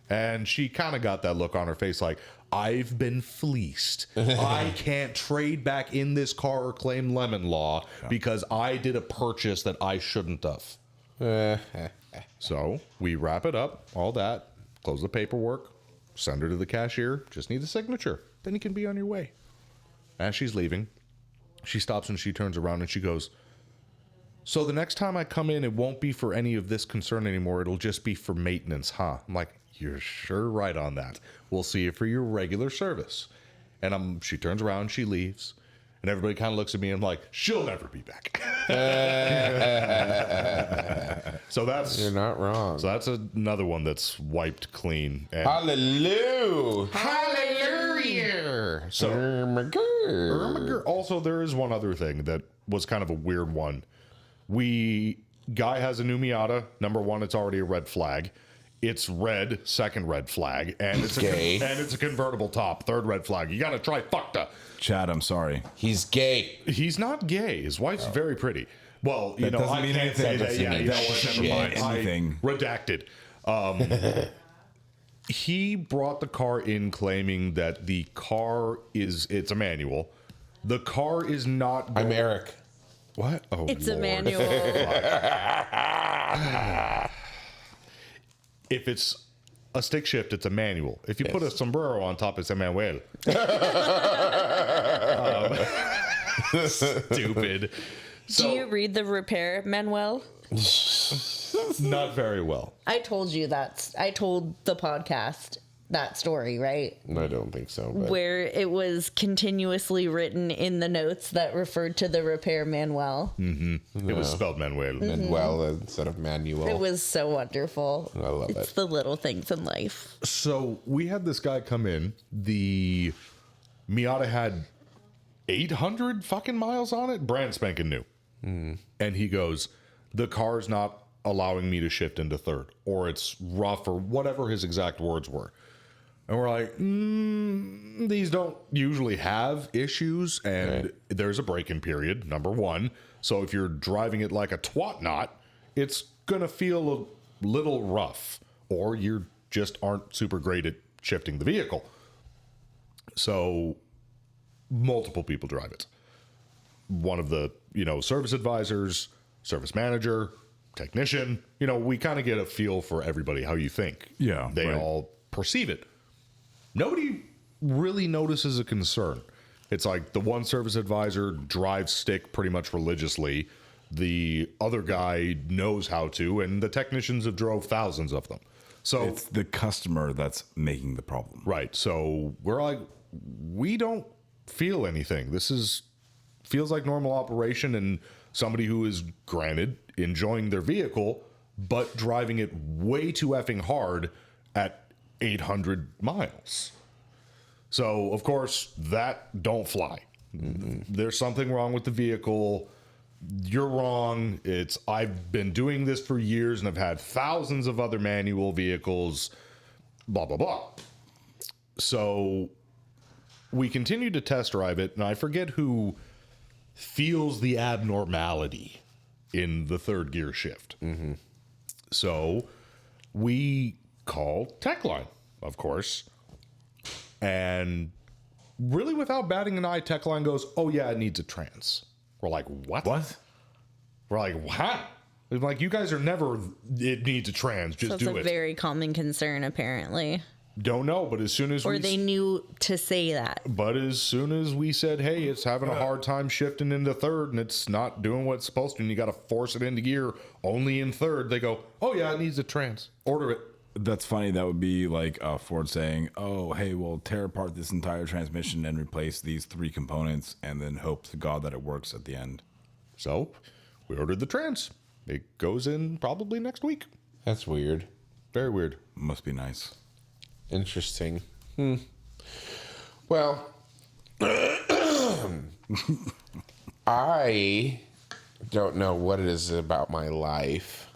B: And she kind of got that look on her face like, I've been fleeced. I can't trade back in this car or claim lemon law because I did a purchase that I shouldn't have. So we wrap it up, all that, close the paperwork, send her to the cashier, just need the signature. Then you can be on your way. As she's leaving, she stops and she turns around and she goes, so the next time I come in, it won't be for any of this concern anymore. It'll just be for maintenance, huh? I'm like, you're sure right on that. We'll see you for your regular service. And she turns around, she leaves. And everybody kind of looks at me and I'm like, she'll never be back. So that's...
D: You're not wrong.
B: So that's another one that's wiped clean. And
D: Hallelujah.
B: Hallelujah. So also there is one other thing that was kind of a weird one. Guy has a new Miata. Number one, it's already a red flag. It's red, second red flag, and it's
D: gay.
B: And it's a convertible top, third red flag. You got to trifecta.
A: Chad, I'm sorry.
D: He's gay.
B: He's not gay. His wife's very pretty. Well, you
A: That
B: know,
A: doesn't
B: I
A: mean
B: can't
A: anything.
B: say that.
A: Doesn't
B: Yeah,
A: mean
B: you know what? Never mind.
A: anything.
B: Redacted. He brought the car in claiming that the car it's a manual. The car is not.
D: I'm Eric.
B: What? Oh,
C: It's a
B: Lord.
C: manual.
B: If it's a stick shift, it's a manual. If you put a sombrero on top, it's a manuel. Stupid.
C: Do you read the repair manual?
B: Not very well.
C: I told you that. I told the podcast that story, right?
D: I don't think so. But
C: Where it was continuously written in the notes that referred to the repair manual.
B: It was spelled manuel.
D: Manuel instead of manual.
C: It was so wonderful.
D: I love
C: It's
D: it.
C: the little things in life.
B: So we had this guy come in. The Miata had 800 fucking miles on it, brand spanking new. And he goes, the car's not allowing me to shift into third, or it's rough, or whatever his exact words were. And we're like, these don't usually have issues, and there's a break-in period, number one. So if you're driving it like a twat knot, it's going to feel a little rough, or you just aren't super great at shifting the vehicle. So multiple people drive it. One of the, service advisors, service manager, technician, we kind of get a feel for everybody, how you think.
A: Yeah,
B: They
A: right.
B: all perceive it. Nobody really notices a concern. It's like the one service advisor drives stick pretty much religiously. The other guy knows how to, and the technicians have drove thousands of them. So
A: It's the customer that's making the problem.
B: right. So we're like, we don't feel anything. Feels like normal operation, and somebody who is, granted, enjoying their vehicle, but driving it way too effing hard at 800 miles. So, of course, that don't fly. There's something wrong with the vehicle. You're wrong. I've been doing this for years, and I've had thousands of other manual vehicles, blah, blah, blah. So we continue to test drive it, and I forget who feels the abnormality in the third gear shift. So we call Techline, of course, and really without batting an eye, Techline goes, oh yeah, it needs a trans. We're like, what? We're like, what? We're like, you guys are never, it needs a trans, just
C: So it's
B: do
C: a
B: it.
C: very common concern, apparently.
B: Don't know, but as soon as
C: Or they knew to say that.
B: But as soon as we said, hey, it's having a hard time shifting into third and it's not doing what it's supposed to, and you got to force it into gear only in third, they go, oh, yeah, it needs a trans. Order it.
A: That's funny. That would be like Ford saying, oh, hey, we'll tear apart this entire transmission and replace these 3 components and then hope to God that it works at the end.
B: So we ordered the trans. It goes in probably next week.
D: That's weird.
B: Very weird.
A: Must be nice.
D: Interesting. Well, I don't know what it is about my life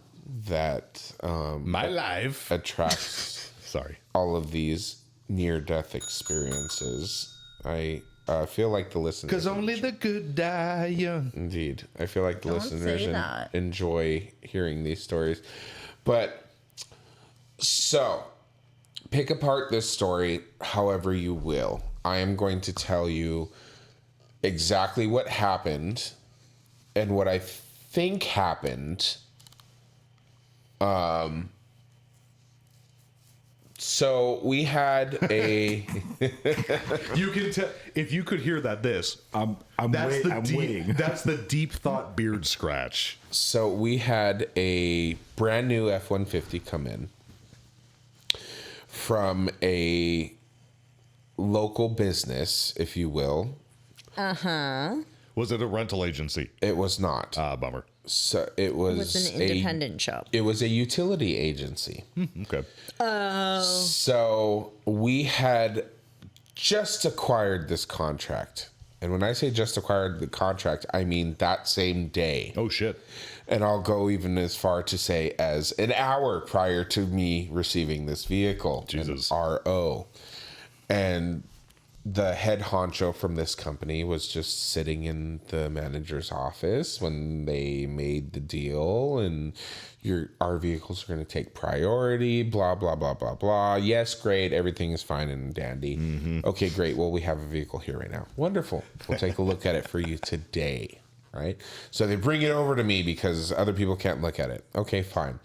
D: that
B: My life.
D: attracts
B: Sorry.
D: all of these near-death experiences. I feel like the listeners...
B: Because only the good die young.
D: Indeed. I feel like the
C: Don't
D: listeners
C: say that.
D: enjoy hearing these stories. But, so, pick apart this story however you will. I am going to tell you exactly what happened and what I think happened. So we had a...
B: You can tell if you could hear that.
A: I'm
B: Deep,
A: waiting.
B: that's the deep thought beard scratch.
D: So we had a brand new F-150 come in from a local business, if you will.
B: Was it a rental agency?
D: It was not.
B: Bummer.
D: So it was,
C: It was an independent shop.
D: It was a utility agency.
B: Okay.
D: So we had just acquired this contract. And when I say just acquired the contract, I mean that same day.
B: Oh, shit.
D: And I'll go even as far to say as an hour prior to me receiving this vehicle.
B: Jesus.
D: An RO. And the head honcho from this company was just sitting in the manager's office when they made the deal, and our vehicles are going to take priority, blah, blah, blah, blah, blah. Yes, great. Everything is fine and dandy. Okay, great. Well, we have a vehicle here right now. Wonderful. We'll take a look at it for you today. Right? So they bring it over to me because other people can't look at it. Okay, fine.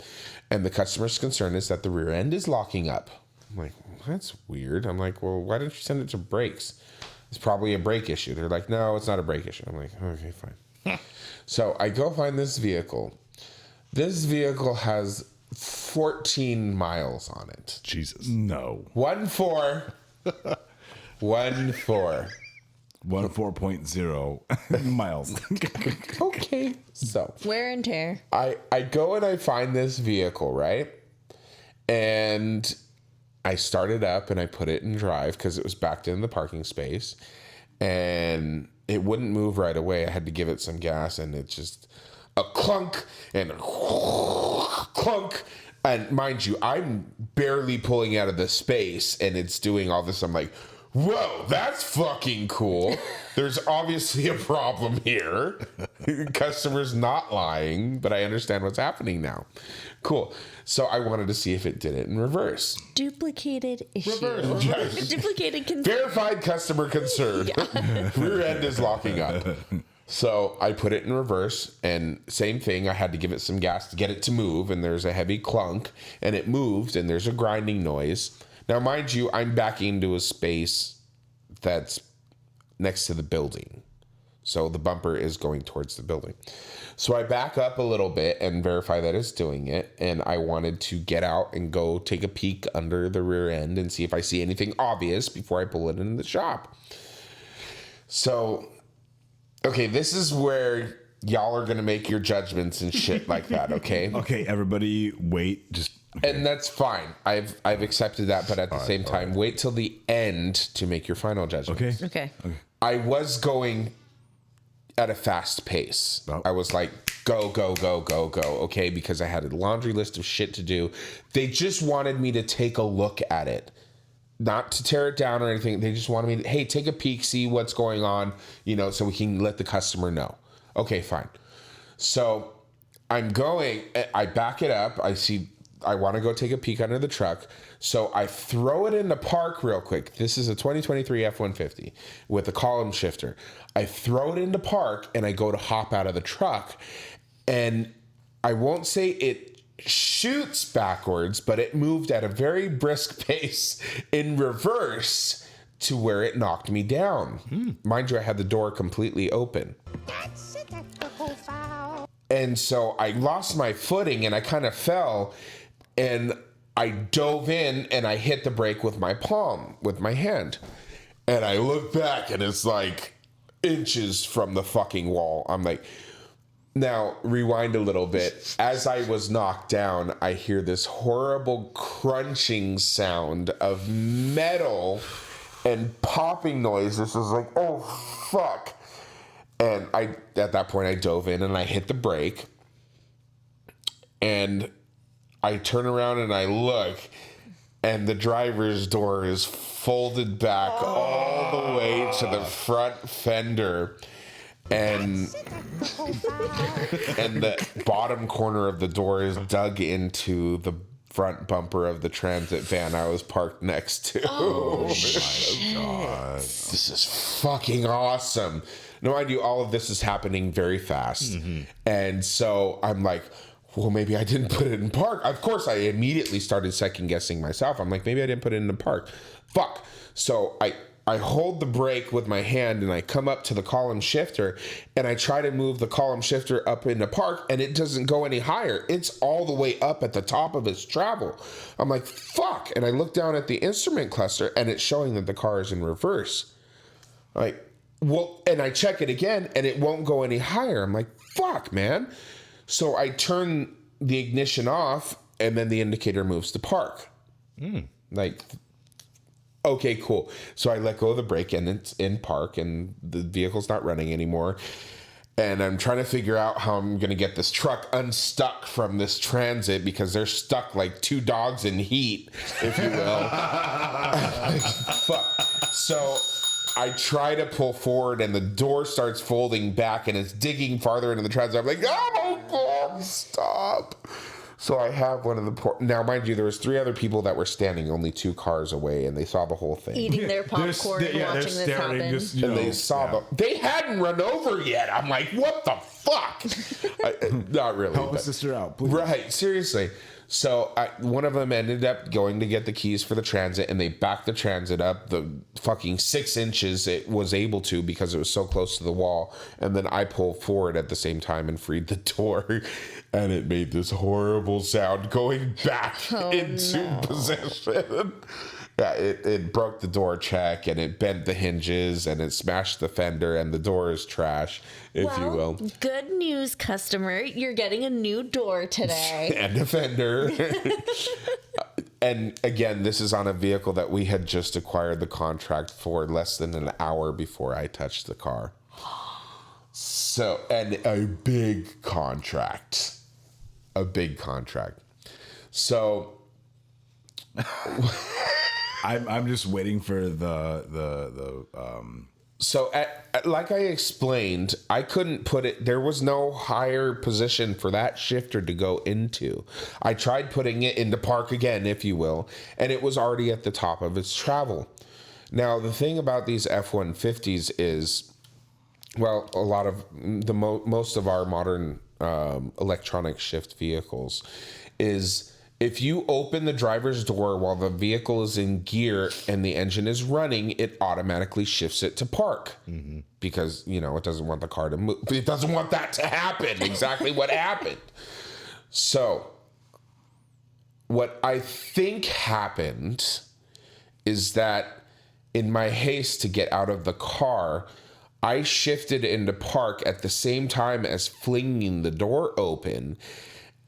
D: And the customer's concern is that the rear end is locking up. I'm like, that's weird. I'm like, well, why don't you send it to brakes? It's probably a brake issue. They're like, no, it's not a brake issue. I'm like, okay, fine. So I go find this vehicle. This vehicle has 14 miles on it.
B: Jesus.
A: No.
D: 1.4. 1.4.
A: 4.0 miles.
D: Okay. So
C: Wear and tear.
D: I go and I find this vehicle, right? And I start it up and I put it in drive because it was backed in the parking space. And it wouldn't move right away. I had to give it some gas, and it just a clunk and a clunk. And mind you, I'm barely pulling out of the space, and it's doing all this. I'm like, whoa, that's fucking cool. There's obviously a problem here. Customer's not lying, but I understand what's happening now. Cool. So I wanted to see if it did it in reverse.
C: Duplicated issue.
D: Reverse.
C: Duplicated concern.
D: Verified customer concern. Rear end is locking up. So I put it in reverse, and same thing. I had to give it some gas to get it to move, and there's a heavy clunk, and it moved, and there's a grinding noise. Now, mind you, I'm backing into a space that's next to the building. So the bumper is going towards the building. So I back up a little bit and verify that it's doing it. And I wanted to get out and go take a peek under the rear end and see if I see anything obvious before I pull it into the shop. So, okay, this is where y'all are going to make your judgments and shit like that, okay?
A: Okay, everybody, wait. Just
D: And that's fine. I've accepted that, but at the same time, wait till the end to make your final judgment.
C: Okay.
D: I was going at a fast pace.
A: Oh.
D: I was like, go, okay, because I had a laundry list of shit to do. They just wanted me to take a look at it. Not to tear it down or anything. They just wanted me to, hey, take a peek, see what's going on, so we can let the customer know. Okay, fine. So I'm going, I back it up. I want to go take a peek under the truck. So I throw it into park real quick. This is a 2023 F-150 with a column shifter. I throw it into park and I go to hop out of the truck. And I won't say it shoots backwards, but it moved at a very brisk pace in reverse to where it knocked me down. Mind you, I had the door completely open. And so I lost my footing and I kind of fell. And I dove in and I hit the brake with my palm, with my hand. And I look back and it's like inches from the fucking wall. I'm like, now rewind a little bit. As I was knocked down, I hear this horrible crunching sound of metal and popping noise. This is like, oh, fuck. And at that point, I dove in and I hit the brake. And I turn around and I look, and the driver's door is folded back all the way to the front fender, and the bottom corner of the door is dug into the front bumper of the transit van I was parked next to. Oh my God. This is fucking awesome. No idea, all of this is happening very fast. And so I'm like, well, maybe I didn't put it in park. Of course, I immediately started second guessing myself. I'm like, maybe I didn't put it in the park. Fuck. So I hold the brake with my hand and I come up to the column shifter and I try to move the column shifter up into park and it doesn't go any higher. It's all the way up at the top of its travel. I'm like, fuck. And I look down at the instrument cluster and it's showing that the car is in reverse. Like, well, and I check it again and it won't go any higher. I'm like, fuck, man. So I turn the ignition off and then the indicator moves to park. Like, okay, cool. So I let go of the brake and it's in park and the vehicle's not running anymore. And I'm trying to figure out how I'm going to get this truck unstuck from this transit because they're stuck like two dogs in heat, if you will. Fuck. So I try to pull forward and the door starts folding back and it's digging farther into the transit. I'm like, oh my God, stop. So I have one of the now, mind you, there was 3 other people that were standing only 2 cars away, and they saw the whole thing.
C: Eating their popcorn and watching this happen.
A: Just,
D: And they saw they hadn't run over yet. I'm like, what the fuck? Not really.
A: help a sister out, please.
D: Right, seriously. So one of them ended up going to get the keys for the transit, and they backed the transit up the fucking 6 inches it was able to because it was so close to the wall. And then I pulled forward at the same time and freed the door, and it made this horrible sound going back into possession. Yeah, it broke the door check and it bent the hinges and it smashed the fender and the door is trash, if you will.
C: Good news, customer. You're getting a new door today.
D: And a fender. And again, this is on a vehicle that we had just acquired the contract for less than an hour before I touched the car. So, and a big contract. So
A: I'm just waiting for
D: So, like I explained, I couldn't put it, there was no higher position for that shifter to go into. I tried putting it into park again, if you will, and it was already at the top of its travel. Now, the thing about these F-150s is, well, a lot of most of our modern electronic shift vehicles is, if you open the driver's door while the vehicle is in gear and the engine is running, it automatically shifts it to park because, you know, it doesn't want the car to move. It doesn't want that to happen. Exactly what happened. So what I think happened is that in my haste to get out of the car, I shifted into park at the same time as flinging the door open.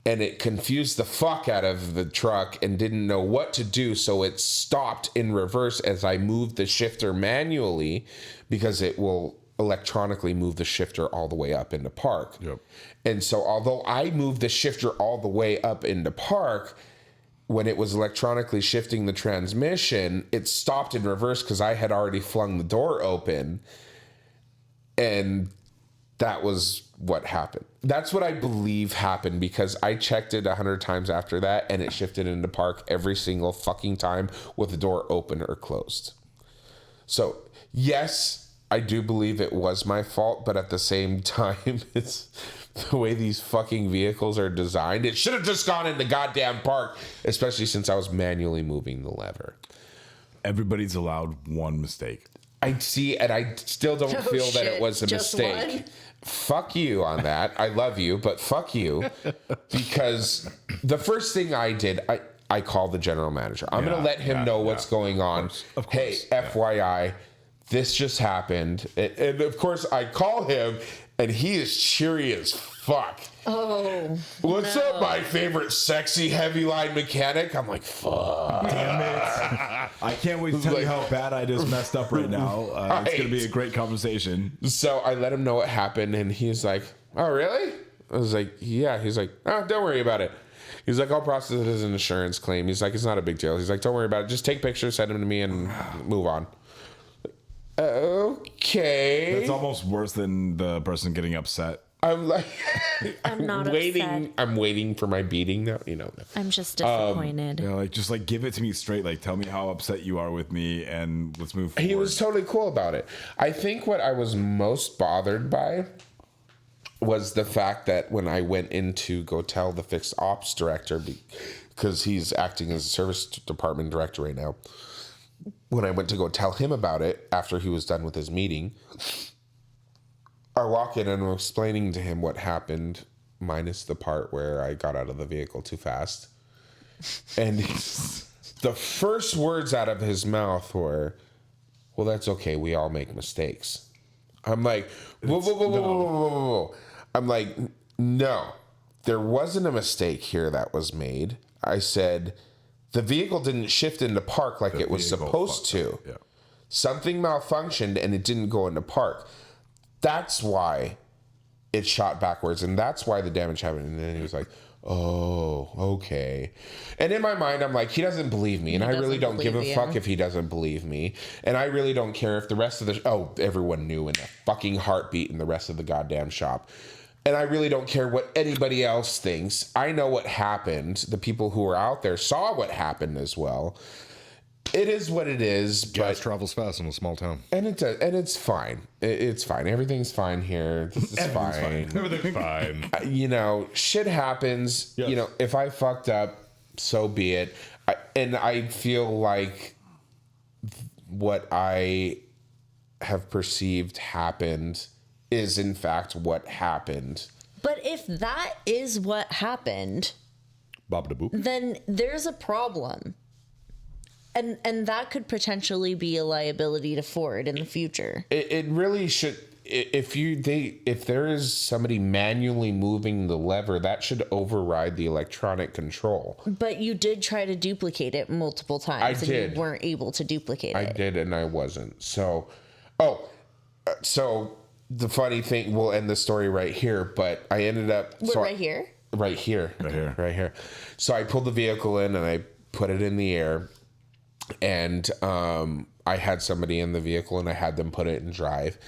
D: And it confused the fuck out of the truck and didn't know what to do. So it stopped in reverse as I moved the shifter manually, because it will electronically move the shifter all the way up into park.
A: Yep.
D: And so although I moved the shifter all the way up into park, when it was electronically shifting the transmission, it stopped in reverse because I had already flung the door open. And that was what happened. That's what I believe happened, because I checked it 100 times after that and it shifted into park every single fucking time with the door open or closed. So, yes, I do believe it was my fault, but at the same time, it's the way these fucking vehicles are designed. It should have just gone into goddamn park, especially since I was manually moving the lever.
A: everybody's allowed one mistake.
D: I see, and I still don't feel that it was a
C: just
D: mistake.
C: one?
D: Fuck you on that. I love you, but fuck you. Because the first thing I did, I called the general manager. I'm going to let him know what's going on.
A: Of course.
D: Hey, FYI, this just happened. And of course, I call him, and he is cheery as fuck.
C: Oh,
D: What's up, my favorite sexy heavy line mechanic? I'm like, fuck.
A: Damn it. I can't wait to tell you how bad I just messed up right now. It's going to be a great conversation.
D: So I let him know what happened, and he's like, oh, really? I was like, yeah. He's like, oh, don't worry about it. He's like, I'll process it as an insurance claim. He's like, it's not a big deal. He's like, don't worry about it. Just take pictures, send them to me, and move on. Okay.
A: It's almost worse than the person getting upset.
D: I'm like,
C: I'm not
D: waiting.
C: upset.
D: I'm waiting for my beating now. You know.
C: I'm just disappointed.
A: You know, just give it to me straight. Tell me how upset you are with me, and let's move forward.
D: He was totally cool about it. I think what I was most bothered by was the fact that when I went in to go tell the fixed ops director, because he's acting as a service department director right now, when I went to go tell him about it after he was done with his meeting, I walk in and I'm explaining to him what happened, minus the part where I got out of the vehicle too fast. And the first words out of his mouth were, well, that's okay. We all make mistakes. I'm like, whoa. I'm like, no, there wasn't a mistake here that was made. I said, the vehicle didn't shift into park like it was supposed to.
A: Yeah.
D: Something malfunctioned and it didn't go into park. That's why it shot backwards, and that's why the damage happened. And then he was like, oh, okay. And in my mind, I'm like, he doesn't believe me, and I really don't give a fuck if he doesn't believe me. And I really don't care if the rest of everyone knew in a fucking heartbeat in the rest of the goddamn shop. And I really don't care what anybody else thinks. I know what happened. The people who were out there saw what happened as well. It is what it is.
B: Gas travels fast in a small town.
D: And it does, and it's fine. It's fine. Everything's fine here. This is fine.
B: Everything's fine.
D: Shit happens.
B: Yes.
D: If I fucked up, so be it. And I feel like what I have perceived happened is in fact what happened.
C: But if that is what happened,
B: Bob da boop.
C: then there's a problem. And that could potentially be a liability to Ford in the future.
D: It really should. If there is somebody manually moving the lever, that should override the electronic control.
C: But you did try to duplicate it multiple times.
D: I did.
C: And you weren't able to duplicate
D: I
C: it.
D: did, and I wasn't. So the funny thing, we'll end the story right here, but I ended up...
C: Right here?
D: Right here. Right here. So I pulled the vehicle in and I put it in the air, and I had somebody in the vehicle and I had them put it in drive,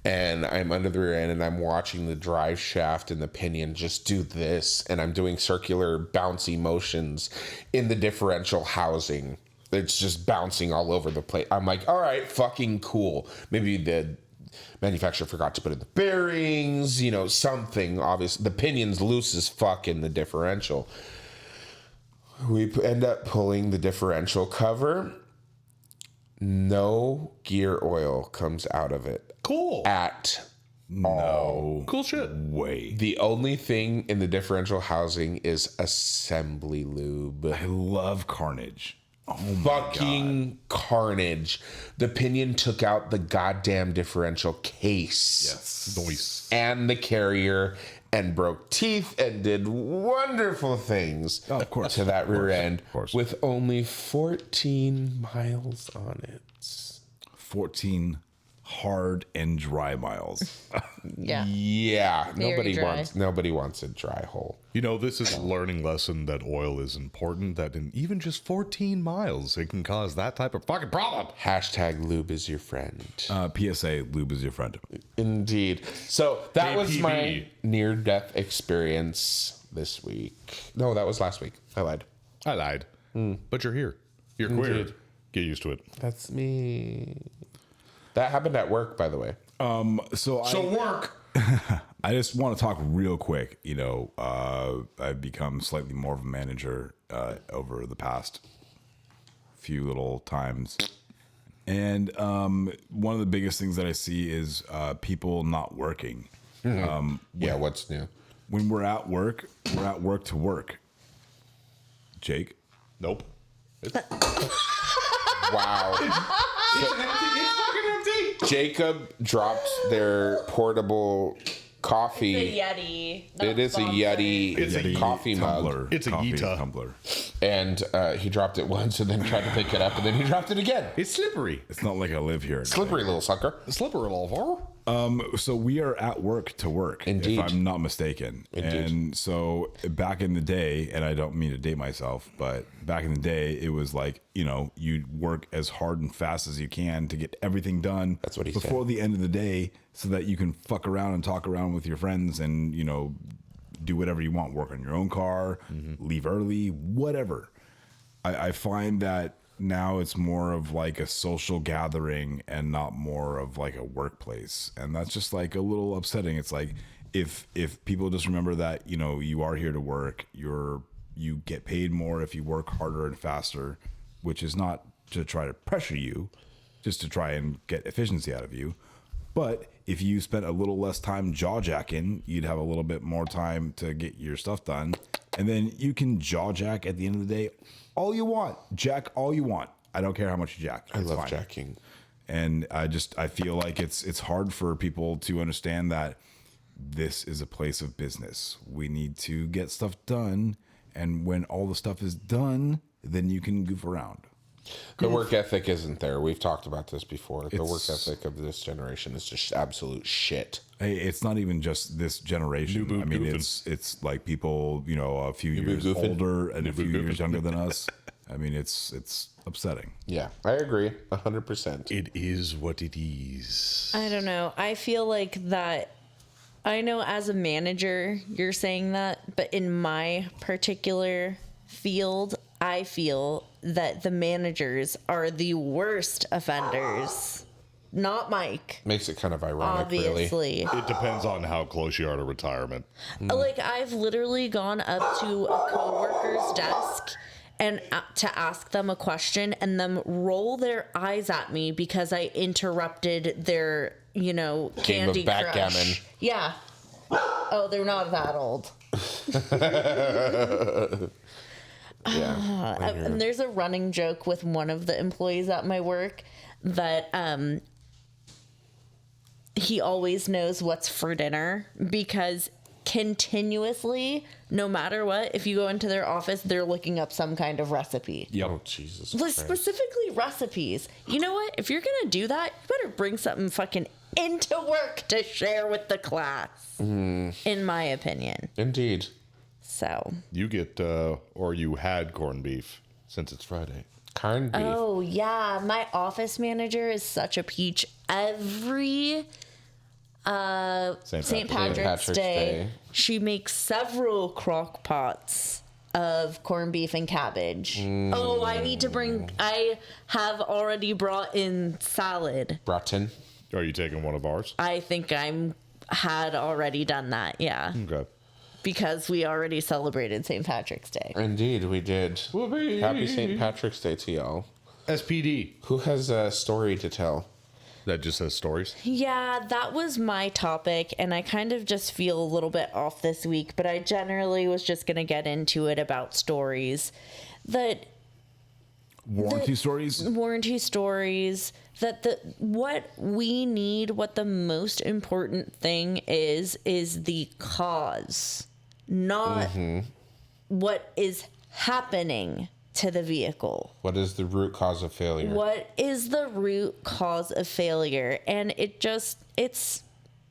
D: and I'm under the rear end and I'm watching the drive shaft and the pinion just do this, and I'm doing circular bouncy motions in the differential housing. It's just bouncing all over the place. I'm like, all right, fucking cool. Maybe the manufacturer forgot to put in the bearings, you know, something. Obviously, the pinion's loose as fuck in the differential. We end up pulling the differential cover. No gear oil comes out of it.
B: Cool.
D: At all.
B: Cool shit.
A: Way.
D: The only thing in the differential housing is assembly lube.
A: I love carnage. Oh my
D: Fucking carnage. The pinion took out the goddamn differential case.
A: Yes.
B: Nice.
D: And the carrier, and broke teeth and did wonderful things
A: of course.
D: to that rear end
A: Of course.
D: with only 14 miles on it.
A: 14 hard and dry miles.
C: Yeah.
D: Yeah,
C: Very dry.
D: nobody wants a dry hole.
B: You know, this is a learning lesson that oil is important, that in even just 14 miles, it can cause that type of fucking problem.
D: Hashtag lube is your friend.
A: PSA, lube is your friend.
D: Indeed. So that was
B: KPV.
D: my near-death experience this week. No, that was last week. I lied.
B: I lied. But you're here. You're queer.
D: Indeed.
B: Get used to it.
D: That's me. That happened at work, by the way.
A: So
B: work.
A: I just want to talk real quick. You know, I've become slightly more of a manager over the past few little times. And one of the biggest things that I see is people not working.
D: Yeah, what's new?
A: When we're at work to work. Jake?
B: Nope.
D: Wow.
B: It's fucking empty.
D: Jacob dropped their portable coffee.
C: The Yeti.
D: It is a Yeti.
B: It's a
D: coffee mug.
A: tumbler.
B: It's a
A: Coffee
B: Yeta.
A: tumbler.
D: And he dropped it once and then tried to pick it up and then he dropped it again.
B: It's slippery.
A: It's not like I live here.
D: Slippery little sucker.
B: Slippery little.
A: So we are at work to work,
D: Indeed.
A: if I'm not mistaken.
D: Indeed.
A: And so back in the day, and I don't mean to date myself, but back in the day, it was like, you know, you'd work as hard and fast as you can to get everything done.
D: That's what he
A: before
D: said.
A: the end of the day, so that you can fuck around and talk around with your friends and, you know, do whatever you want, work on your own car, leave early, whatever. I find that now it's more of like a social gathering and not more of like a workplace, and that's just like a little upsetting. It's like if people just remember that, you know, you are here to work, you get paid more if you work harder and faster, which is not to try to pressure you, just to try and get efficiency out of you. But if you spent a little less time jaw jacking, you'd have a little bit more time to get your stuff done, and then you can jaw jack at the end of the day all you want. Jack all you want. I don't care how much you jack.
D: I
A: It's
D: love
A: fine.
D: jacking.
A: And I feel like it's hard for people to understand that this is a place of business. We need to get stuff done, and when all the stuff is done, then you can goof around.
D: The work ethic isn't there. We've talked about this before. The work
A: It's-
D: ethic of this generation is just absolute shit.
A: Hey, it's not even just this generation.
B: New boot
A: I mean,
B: goofing.
A: it's like people, you know, a few
D: boot
A: years
D: goofing.
A: older and a few
B: boot
A: years
B: goofing.
A: younger than us. I mean, it's upsetting.
D: Yeah, I agree 100%.
B: It is what it is.
C: I don't know. I feel like that. I know as a manager, you're saying that, but in my particular field, I feel that the managers are the worst offenders. Not Mike,
D: Makes it kind of ironic, really.
C: obviously.
B: It depends on how close you are to retirement.
C: Like, I've literally gone up to a coworker's desk and to ask them a question and them roll their eyes at me because I interrupted their, you know,
D: Game of
C: Candy
D: backgammon.
C: Crush. Yeah. Oh, they're not that old.
D: Yeah.
C: And there's a running joke with one of the employees at my work that he always knows what's for dinner because continuously, no matter what, if you go into their office, they're looking up some kind of recipe.
D: Oh, Jesus
C: Like,
D: Christ.
C: specifically recipes. You know what? If you're gonna do that, you better bring something fucking into work to share with the class, in my opinion.
D: Indeed.
C: So.
B: You get, or you had corned beef since it's Friday.
D: Corned beef.
C: Oh, yeah. My office manager is such a peach. Every St. Patrick's Day, she makes several crock pots of corned beef and cabbage. Oh, I have already brought in salad.
D: Broughton.
B: Are you taking one of ours?
C: I think had already done that, yeah.
B: Okay.
C: Because we already celebrated St. Patrick's Day.
D: Indeed, we did.
B: Whoopee.
D: Happy St. Patrick's Day to y'all.
B: SPD.
D: Who has a story to tell?
B: That just says stories.
C: Yeah, that was my topic, and I kind of just feel a little bit off this week, but I generally was just going to get into it about stories.
A: Warranty stories?
C: Warranty stories. What we need, what the most important thing is the cause, not what is happening to the vehicle.
D: What is the root cause of failure?
C: What is the root cause of failure? And it's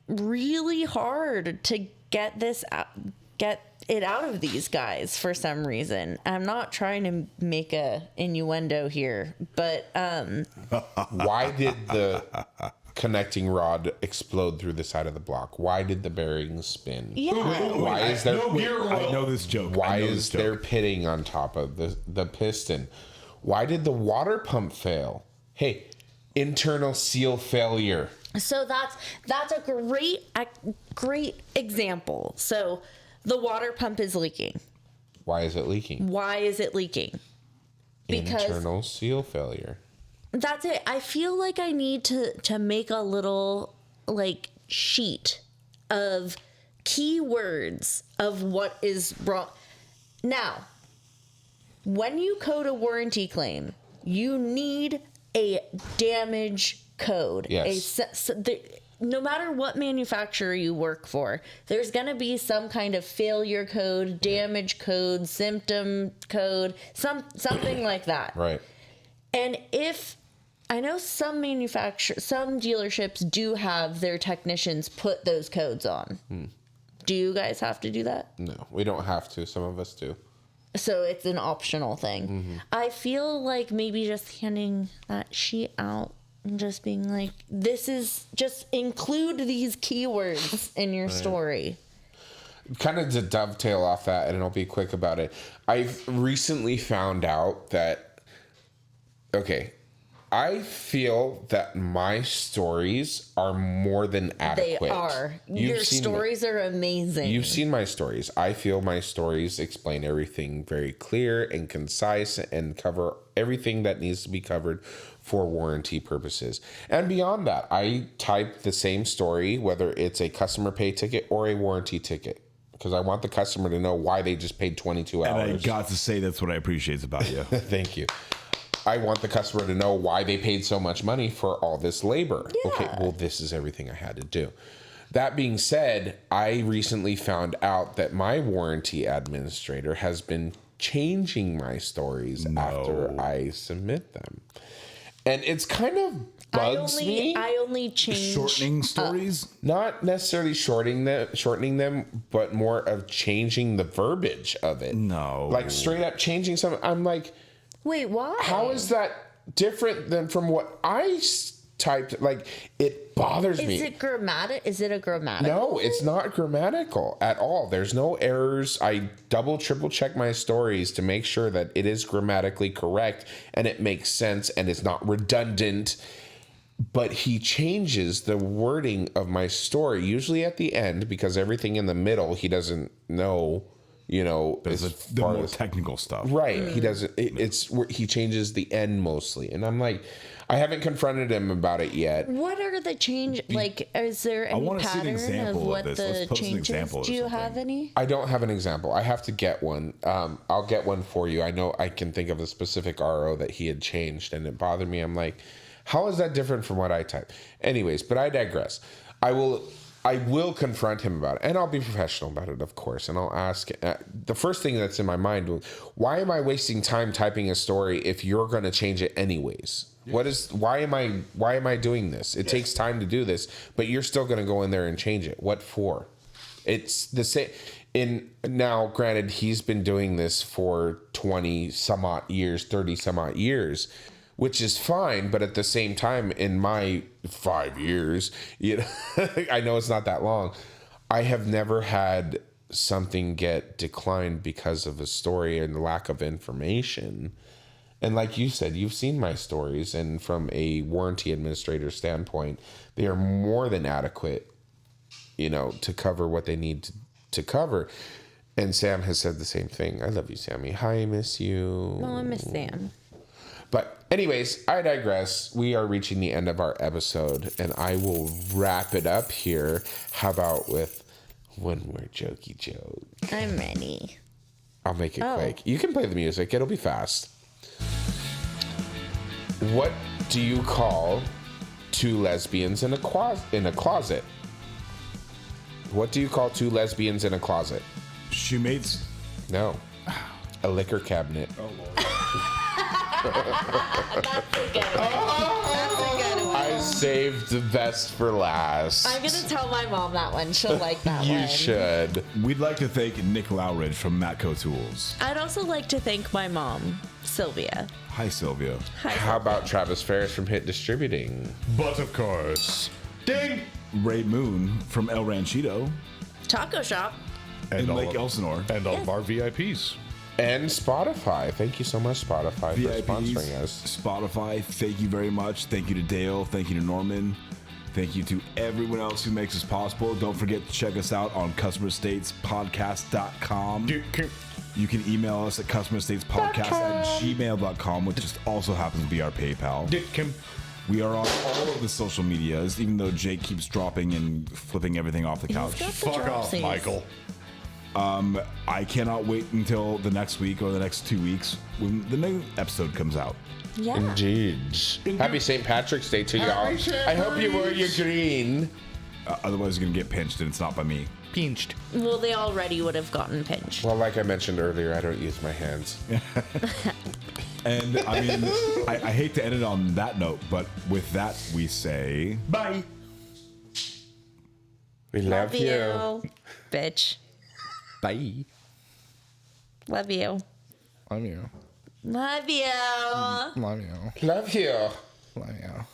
C: really hard to get it out of these guys for some reason. I'm not trying to make a innuendo here, but
D: Why did the connecting rod explode through the side of the block? Why did the bearings spin?
C: yeah.
D: Why is there
A: I know this joke.
D: Why
A: I know
D: is
A: this
D: there
A: joke.
D: pitting on top of the piston? Why did the water pump fail? Hey, internal seal failure.
C: So that's a great example. So the water pump is leaking.
D: Why is it leaking?
C: Why is it leaking? Because
D: Internal seal failure.
C: that's it. I feel like I need to make a little like sheet of keywords of what is wrong. Now, when you code a warranty claim, you need a damage code.
D: Yes.
C: No matter what manufacturer you work for, there's going to be some kind of failure code, damage code, symptom code, something like that.
D: Right.
C: And if I know some dealerships do have their technicians put those codes on. Do you guys have to do that?
D: No, we don't have to. Some of us do.
C: So it's an optional thing. I feel like maybe just handing that sheet out and just being like, just include these keywords in your story.
D: Kind of to dovetail off that, and I'll be quick about it. I've recently found out that, okay, I feel that my stories are more than adequate.
C: They are. Your stories are amazing.
D: You've seen my stories. I feel my stories explain everything very clear and concise and cover everything that needs to be covered for warranty purposes. And beyond that, I type the same story, whether it's a customer pay ticket or a warranty ticket, because I want the customer to know why they just paid 22 hours.
A: And I got to say that's what I appreciate about you.
D: Thank you. I want the customer to know why they paid so much money for all this labor.
C: Yeah.
D: Okay, well, this is everything I had to do. That being said, I recently found out that my warranty administrator has been changing my stories after I submit them. And it's kind of bugs me.
C: I only change
A: Shortening stories?
D: Not necessarily shortening them, but more of changing the verbiage of it.
A: No.
D: Like straight up changing something. I'm like,
C: Wait, why?
D: how is that different than from what I typed? Like, it bothers me.
C: Is it grammatic? Is it a grammatical?
D: No, it's not grammatical at all. There's no errors. I triple check my stories to make sure that it is grammatically correct and it makes sense and it's not redundant. But he changes the wording of my story, usually at the end, because everything in the middle he doesn't know,
A: It's the more technical stuff.
D: Right. He doesn't. It's where he changes the end mostly, and I'm like, I haven't confronted him about it yet.
C: What are the change? Like, is there any
A: wanna see an
C: pattern
A: example
C: of
A: of
C: what
A: this.
C: the
A: Let's post an
C: changes?
A: example or
C: Do you
A: something.
C: have any?
D: I don't have an example. I have to get one. I'll get one for you. I know I can think of a specific RO that he had changed, and it bothered me. I'm like, how is that different from what I typed? Anyways, but I digress. I will confront him about it, and I'll be professional about it, of course. And I'll ask, the first thing that's in my mind was, why am I wasting time typing a story if you're going to change it anyways? Why am I doing this? It takes time to do this, but you're still going to go in there and change it. What for? It's the same. Now, granted, he's been doing this for 20 some odd years, 30 some odd years, which is fine. But at the same time, in my 5 years, I know it's not that long. I have never had something get declined because of a story and lack of information. And like you said, you've seen my stories, and from a warranty administrator standpoint, they are more than adequate, to cover what they need to cover. And Sam has said the same thing. I love you, Sammy. Hi, I miss you.
C: Oh, I miss Sam.
D: But anyways, I digress. We are reaching the end of our episode, and I will wrap it up here. How about with one more jokey joke?
C: I'm ready.
D: I'll make it quick. You can play the music. It'll be fast. What do you call two lesbians in a closet? What do you call two lesbians in a closet?
A: Shoemates.
D: No. A liquor cabinet.
A: Oh, Lord.
C: That's a good one.
D: I saved the best for last.
C: I'm going to tell my mom that one. She'll like that one.
D: You should.
A: We'd like to thank Nick Lowridge from Matco Tools.
C: I'd also like to thank my mom, Sylvia.
A: Hi, Sylvia.
C: Hi,
D: How about Travis Ferris from Hit Distributing?
B: But of course, ding!
A: Ray Moon from El Ranchito
C: Taco Shop.
A: in
B: all
A: Lake
B: of-
A: Elsinore.
B: And all of our VIPs.
D: And Spotify. Thank you so much, Spotify, for
A: VIPs,
D: sponsoring us.
A: Spotify, thank you very much. Thank you to Dale. Thank you to Norman. Thank you to everyone else who makes this possible. Don't forget to check us out on customerstatespodcast.com. You can email us at customerstatespodcast@gmail.com, which just also happens to be our PayPal. We are on all of the social medias, even though Jake keeps dropping and flipping everything off the couch.
C: got the
B: Fuck off,
C: dropsies.
B: Michael.
A: I cannot wait until the next week or the next 2 weeks when the new episode comes out.
C: Yeah.
D: Indeed. Happy St. Patrick's Day to y'all. I hope you wore your green.
A: Otherwise, you're going to get pinched, and it's not by me.
B: Pinched.
C: Well, they already would have gotten pinched.
D: Well, like I mentioned earlier, I don't use my hands.
A: And I mean, I hate to end it on that note, but with that, we say
B: Bye.
D: We love you.
C: Bitch.
B: Bye.
C: Love you.
B: Love you.
C: Love you.
B: Love you.
D: Love you.
B: Love you.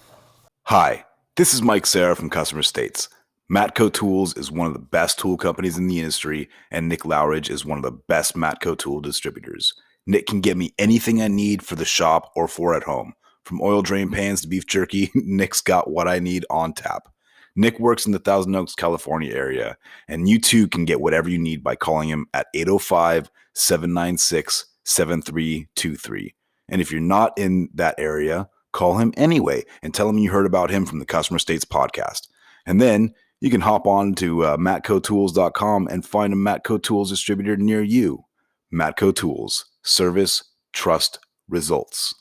A: Hi, this is Mike Sarah from Customer States. Matco Tools is one of the best tool companies in the industry, and Nick Lowridge is one of the best Matco tool distributors. Nick can get me anything I need for the shop or for at home. From oil drain pans to beef jerky, Nick's got what I need on tap. Nick works in the Thousand Oaks, California area, and you too can get whatever you need by calling him at 805-796-7323. And if you're not in that area, call him anyway and tell him you heard about him from the Customer States podcast. And then you can hop on to matcotools.com and find a Matco Tools distributor near you. Matco Tools. Service, trust, results.